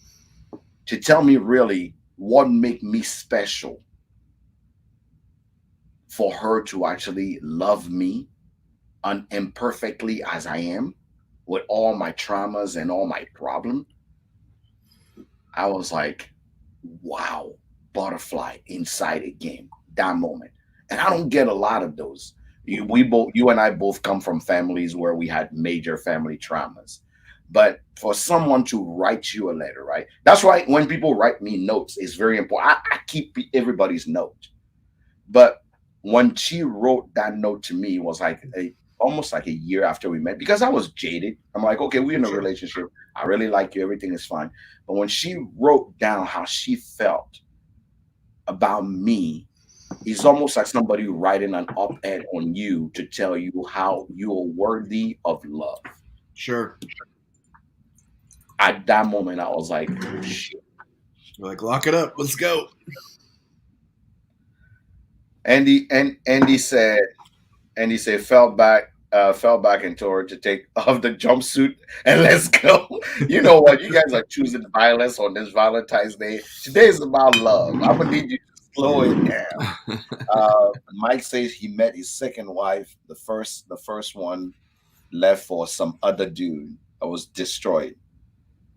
to tell me really what make me special for her to actually love me imperfectly as I am, with all my traumas and all my problems. I was like, wow, butterfly inside again, that moment. And I don't get a lot of those. You and I both come from families where we had major family traumas. But for someone to write you a letter, right? That's why when people write me notes, it's very important. I keep everybody's note. But when she wrote that note to me, it was like almost like a year after we met, because I was jaded. I'm like, okay, we're in a sure. relationship. I really like you. Everything is fine. But when she wrote down how she felt about me, it's almost like somebody writing an op-ed on you to tell you how you're worthy of love. Sure. At that moment, I was like, shit. Like lock it up. Let's go. And he said fell back into her to take off the jumpsuit and let's go. You know what? You guys are choosing violence on this Valentine's Day. Today is about love. I'm gonna need you to slow it down. Mike says he met his second wife. The first one left for some other dude that was destroyed.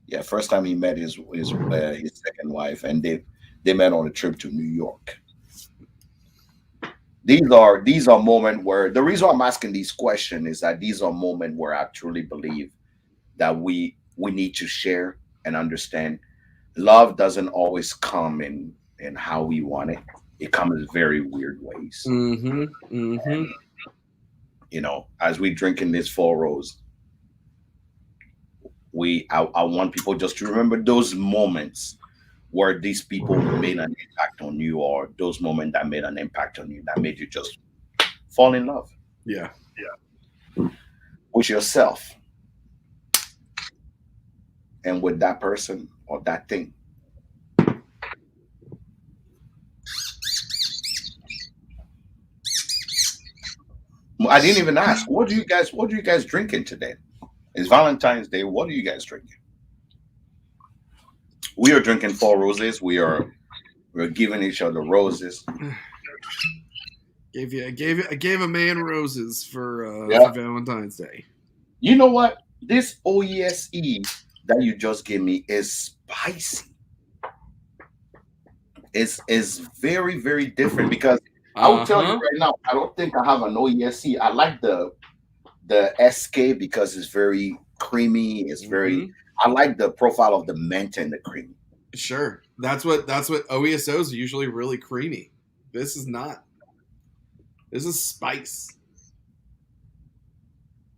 Yeah, first time he met his second wife, and they met on a trip to New York. These are moments where the reason I'm asking these questions is that these are moments where I truly believe that we need to share and understand. Love doesn't always come in how we want it. It comes in very weird ways. Mm-hmm. Mm-hmm. And as we drink in this four rose, I want people just to remember those moments where these people made an impact on you, or those moments that made an impact on you that made you just fall in love Yeah. with yourself and with that person or that thing. I didn't even ask. What do you guys drinking today? It's Valentine's Day. What are you guys drinking? We are drinking four roses. We're giving each other roses. I gave a man roses for Yeah. Valentine's Day. You know what? This OESE that you just gave me is spicy. Is very, very different because I will Uh tell you huh. right now, I don't think I have an OESE. I like the SK because it's very creamy. It's very Hmm. I like the profile of the mint and the cream. Sure. That's what OESOs are usually really creamy. This is not. This is spice.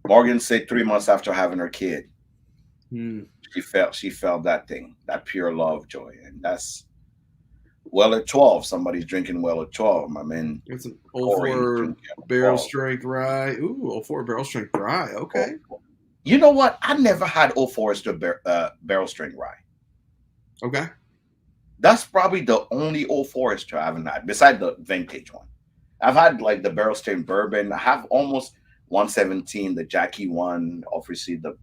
Morgan said 3 months after having her kid, Hmm. she felt that thing, that pure love joy. And that's well at 12. Somebody's drinking well at 12. My man It's an Corey is 04 drinking at barrel 12. strength rye. Ooh, 04 barrel strength rye. Oh, Okay. you know what? I never had Old Forester barrel strength rye. Okay. That's probably the only Old Forester I haven't had, beside the vintage one. I've had like the barrel strength bourbon. I have almost 117, the Jackie one, obviously the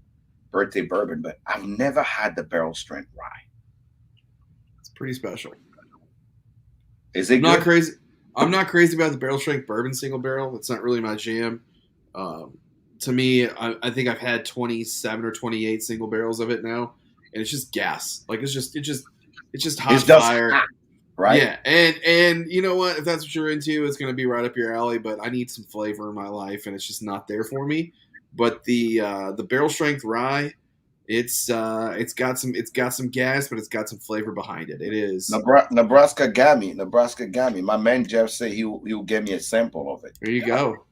birthday bourbon, but I've never had the barrel strength rye. It's pretty special. Is I'm it not good? crazy. I'm not crazy about the barrel strength bourbon single barrel. It's not really my jam. Um, to me, I think I've had 27 or 28 single barrels of it now, and it's just gas. Like it's just It's hot just fire. hot, right? Yeah, and you know what? If that's what you're into, it's going to be right up your alley. But I need some flavor in my life, and it's just not there for me. But the barrel strength rye, it's got some gas, but it's got some flavor behind it. It is. Nebraska Gammy. My man Jeff said he'll give me a sample of it. There you Yeah, go.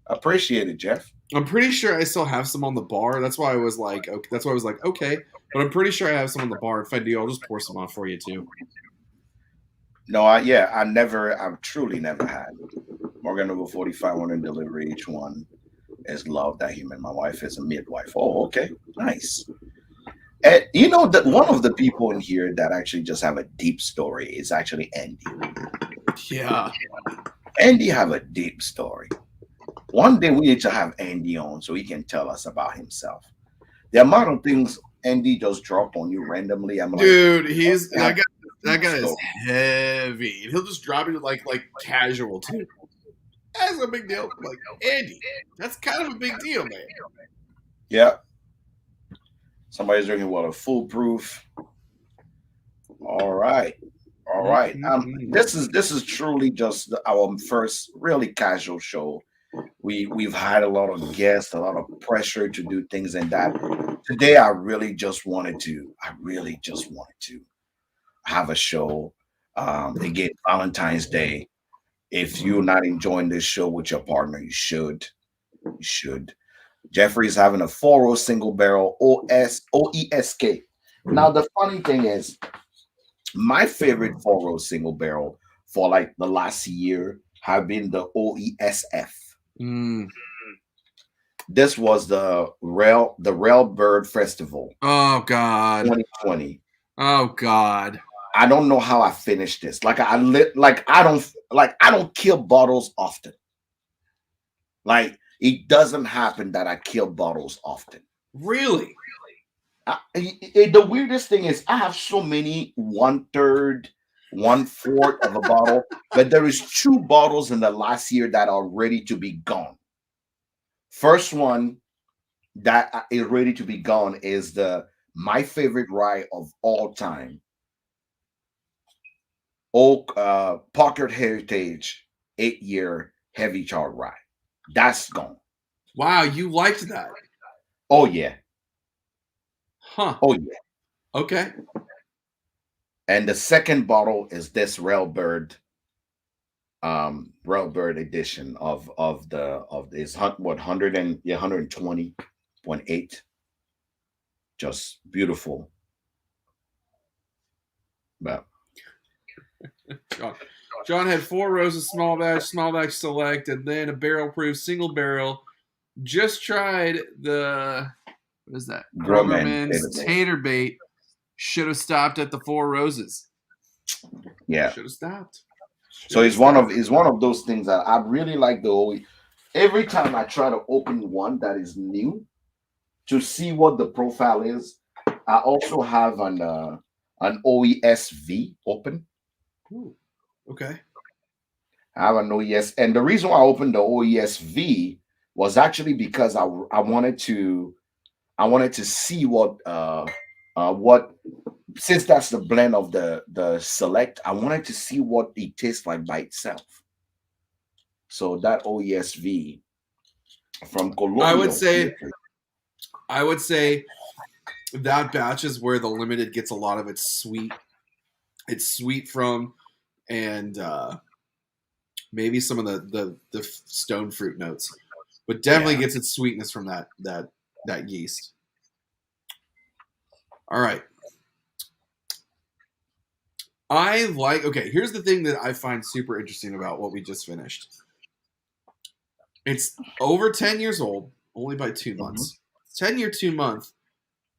appreciate it, Jeff. I'm pretty sure I still have some on the bar. That's why I was like, okay, that's why I was like, okay. But I'm pretty sure I have some on the bar. If I do, I'll just pour some on for you too. No, I've truly never had Morgan over 4500 delivery. Each one is love that human. My wife is a midwife. Oh, okay, nice. And you know that one of the people in here that actually just have a deep story is actually Andy. Yeah. Andy have a deep story. One day we need to have Andy on so he can tell us about himself. The amount of things Andy just drop on you randomly, I'm like, Dude, he that has guy a that deep guy is story. heavy. He'll just drop it like casual too. That's no big deal. I'm like, Andy, that's kind of a big deal, man. Yeah, somebody's drinking water, foolproof. All right, all right. Mm-mm-mm. This is truly just our first really casual show. We've had a lot of guests, a lot of pressure to do things and that. Today, I really just wanted to have a show. Again, Valentine's Day. If you're not enjoying this show with your partner, you should. You should. Jeffrey's having a 4-0 single barrel OESK. Now, the funny thing is, my favorite 4-0 single barrel for like the last year have been the OESF. Mm. This was the Rail Bird Festival Oh God. 2020. Oh God. I don't know how I finished this. I don't kill bottles often. Like it doesn't happen that I kill bottles often. Really? The weirdest thing is I have so many 1/3, 1/4 of a bottle, but there is two bottles in the last year that are ready to be gone. First one that is ready to be gone is the my favorite rye of all time, Oak Pocket Heritage 8-year heavy charred rye. That's gone. Wow, you liked that? Oh yeah, Huh. oh yeah. Okay. And the second bottle is this Railbird edition of this what 100 and yeah 120.8, just beautiful. But John. John had 4 roses, small batch select, and then a barrel proof single barrel. Just tried the what is that? Grumman, Krogerman's tater bait. Should have stopped at the 4 roses. yeah. Should have stopped. So Should have stopped. it's one of those things that I really like the OE. every time I try to open one that is new to see what the profile is, I also have an OESV open. Ooh, okay. I have an OES, and the reason why I opened the OESV was actually because I wanted to see what since that's the blend of the select, I wanted to see what it tastes like by itself. So that OESV from I would Colonial. say I would say that batch is where the limited gets a lot of its sweet from, and maybe some of the stone fruit notes, but definitely Yeah. gets its sweetness from that yeast. All right. I like. Okay, here's the thing that I find super interesting about what we just finished. It's over 10 years old, only by 2 months. Hmm. 10-year 2 month,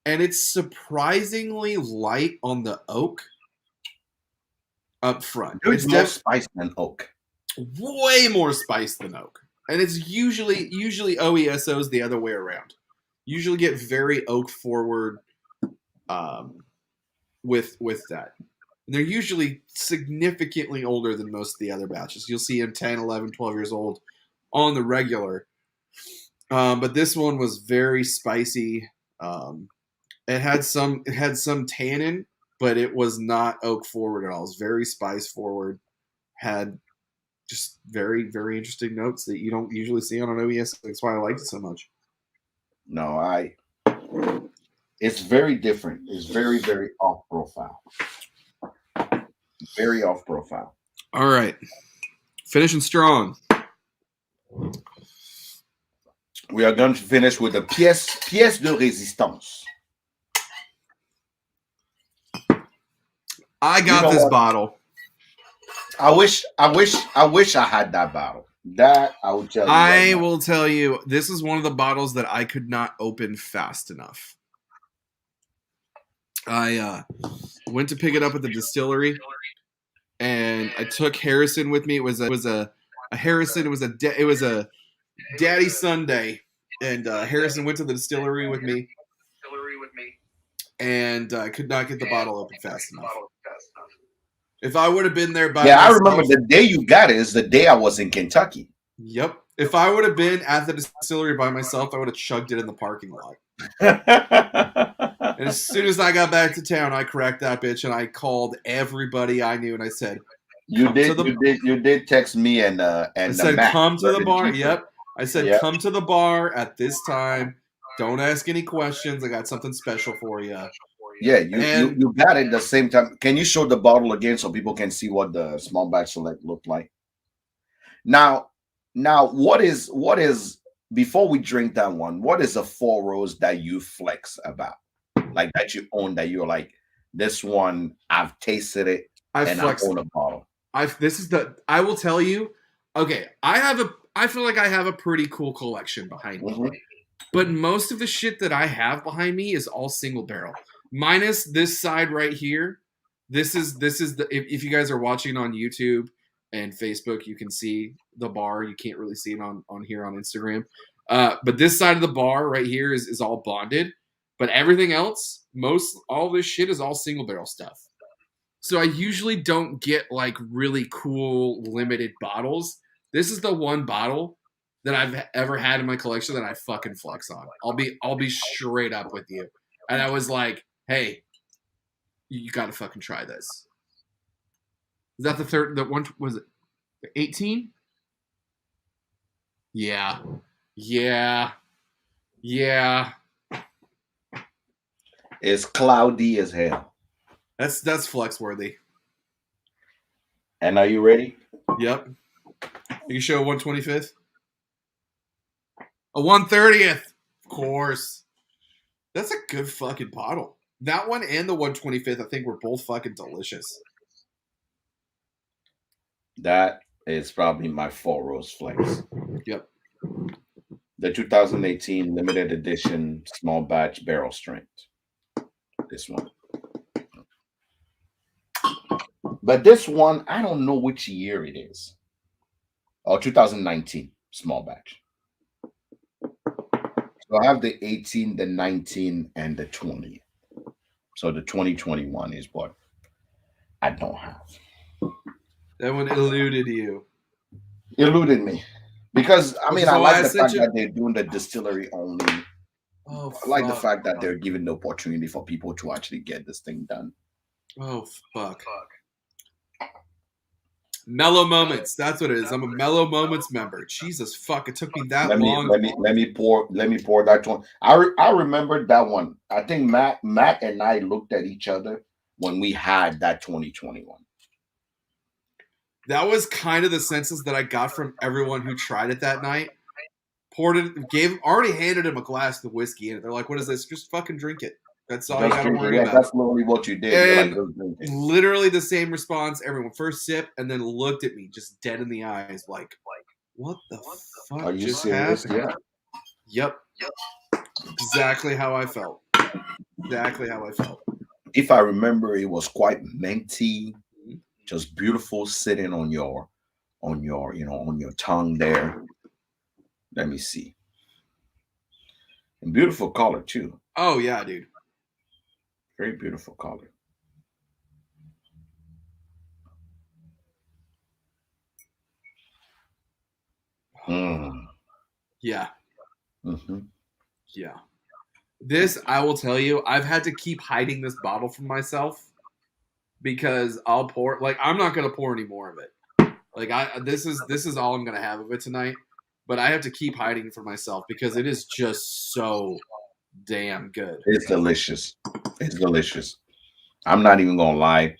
and it's surprisingly light on the oak up front. There is It's more spice than oak. way more spice than oak, and it's usually OESOs the other way around. Usually get very oak forward um, with that. And they're usually significantly older than most of the other batches. You'll see them 10, 11, 12 years old on the regular. But this one was very spicy. Um, it had some tannin, but it was not oak forward at all. It was very spice forward. Had just very interesting notes that you don't usually see on an OES. That's why I liked it so much. No, I. It's very different. It's very off profile. Very off profile. All right, finishing strong. We are going to finish with the pièce de résistance. I You got know this what? bottle. I wish I had that bottle. That I will tell you right I now. will tell you, this is one of the bottles that I could not open fast enough. I went to pick it up at the distillery, and I took Harrison with me. It was a Harrison. It was a Daddy Sunday, and Harrison went to the distillery with me, and I could not get the bottle open fast enough. If I would have been there by Yeah, I remember myself, the day you got it is the day I was in Kentucky. yep. If I would have been at the distillery by myself, I would have chugged it in the parking lot. And as soon as I got back to town, I cracked that bitch and I called everybody I knew and I said, you "Come to did, the." you did text me I and said, Matt, "Come to the Brother bar." Jeter. Yep. I said, Yeah, "Come to the bar at this time. Don't ask any questions. I got something special for you." yeah, And you got it the same time. Can you show the bottle again so people can see what the small batch select looked like? Now, what is before we drink that one? What is the four rows that you flex about, like that you own that you're like this one? I've tasted it I and I flexed. own a bottle. I will tell you. Okay, I feel like I have a pretty cool collection behind me. Hmm. But most of the shit that I have behind me is all single barrel, minus this side right here. This is the if you guys are watching on YouTube and Facebook, you can see the bar. You can't really see it on here on Instagram. But this side of the bar right here is all bonded. But everything else, most all this shit is all single barrel stuff. So I usually don't get like really cool limited bottles. This is the one bottle that I've ever had in my collection that I fucking flex on. I'll be straight up with you. And I was like, hey, you got to fucking try this. Is that the third? The one was it 18? Yeah, yeah, yeah. It's cloudy as hell. That's flex worthy. And are you ready? Yep. You can show a 125th, a 130th, of course. That's a good fucking bottle. That one and the 125th, I think, were both fucking delicious. That is probably my four rows flex. Yep. The 2018 limited edition small batch barrel strength. This one. But this one, I don't know which year it is. Oh, 2019. small batch. So I have the 18, the 19, and the 20. So the 2021 is what I don't have. That one eluded you, Eluded me. Because I which mean is I why like I the sent fact you. that they're doing the distillery only. Oh I like the fuck. fact that they're giving the opportunity for people to actually get this thing done. Oh fuck. Mellow moments. That's what it is. I'm a mellow moments member. Jesus fuck. It took me that Let me long. let me let me pour that one. I remember that one. I think Matt and I looked at each other when we had that 2021. That was kind of the senses that I got from everyone who tried it that night. Poured it, already handed him a glass of whiskey in it. They're like, "What is this? Just fucking drink it. That's all you Just got to drink it. worry Yeah, about." that's literally what you did. You're like, And just drink it. literally the same response. Everyone first sip and then looked at me, just dead in the eyes, like, "What the Are fuck you just serious? happened?" Yeah. Yep, exactly how I felt. Exactly how I felt. If I remember, it was quite minty, just beautiful sitting on your on your tongue there. Let me see. And beautiful color too. Oh yeah, dude. Very beautiful color. Mm. Yeah, Hmm. yeah. This I will tell you. I've had to keep hiding this bottle from myself because I'll pour. Like I'm not gonna pour any more of it. Like this is all I'm gonna have of it tonight. But I have to keep hiding it from myself because it is just so damn good. It's delicious. It's delicious. I'm not even gonna lie.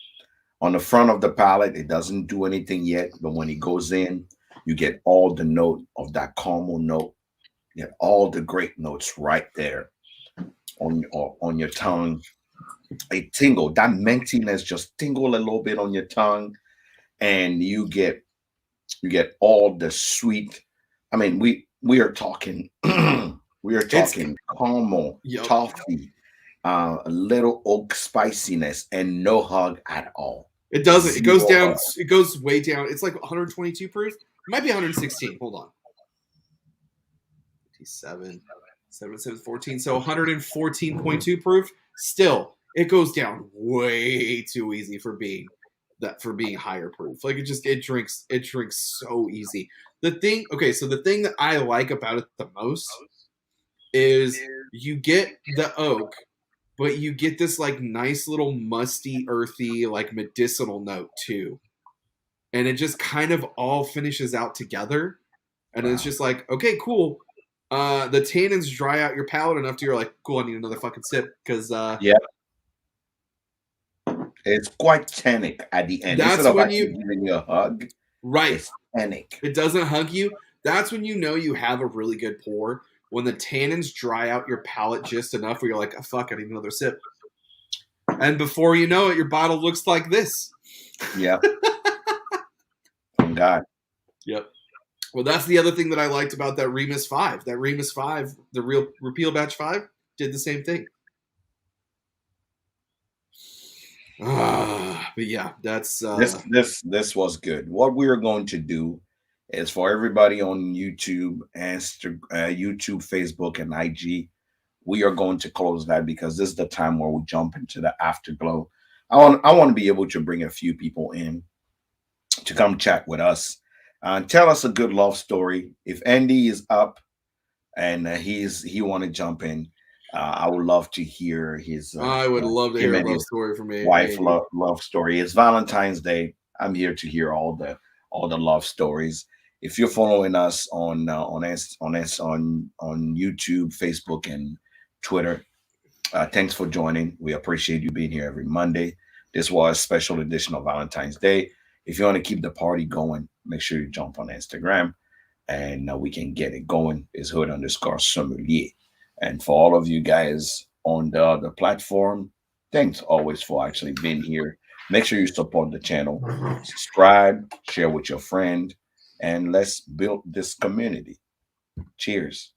On the front of the palate, it doesn't do anything yet, but when it goes in, you get all the note of that caramel note. You get all the great notes right there on your tongue. It tingle. That mintiness just tingle a little bit on your tongue, and you get all the sweet. I mean, we are talking we are It's talking caramel, yep. toffee, a little oak spiciness, and no hug at all. It doesn't. It goes Zero down. hug. It goes way down. It's like 122 proof. It might be 116. Hold on. 57, 14. So 114.2 proof. Still, it goes down way too easy for being higher proof. Like it drinks so easy. The thing, okay, so the thing that I like about it the most is you get the oak, but you get this like nice little musty, earthy, like medicinal note too. And it just kind of all finishes out together. And it's Wow. just like, okay, cool. The tannins dry out your palate enough to you're like, cool, I need another fucking sip because Yeah, it's quite tannic at the end. Instead that's of when actually you giving you a hug, right. it's tannic. It doesn't hug you. That's when you know you have a really good pour. When the tannins dry out your palate just enough where you're like, oh, fuck, I need another sip. And before you know it, your bottle looks like this. Yeah, from God. Yep. Well, that's the other thing that I liked about that Remus 5. That Remus 5, the real Repeal Batch 5, did the same thing. But yeah, that's This was good. What we are going to do is for everybody on YouTube, YouTube, Facebook, and IG. We are going to close that because this is the time where we jump into the afterglow. I want to be able to bring a few people in to come chat with us. Tell us a good love story. If Andy is up and he want to jump in, I would love to hear I would love to him hear a and love his story from wife Andy. love story. It's Valentine's Day. I'm here to hear all the love stories. If you're following us on YouTube, Facebook, and Twitter, thanks for joining. We appreciate you being here every Monday. This was a special edition of Valentine's Day. If you want to keep the party going, make sure you jump on Instagram and we can get it going. It's hood_sommelier. And for all of you guys on the other platform, thanks always for actually being here. Make sure you support the channel, subscribe, share with your friend, and let's build this community. Cheers.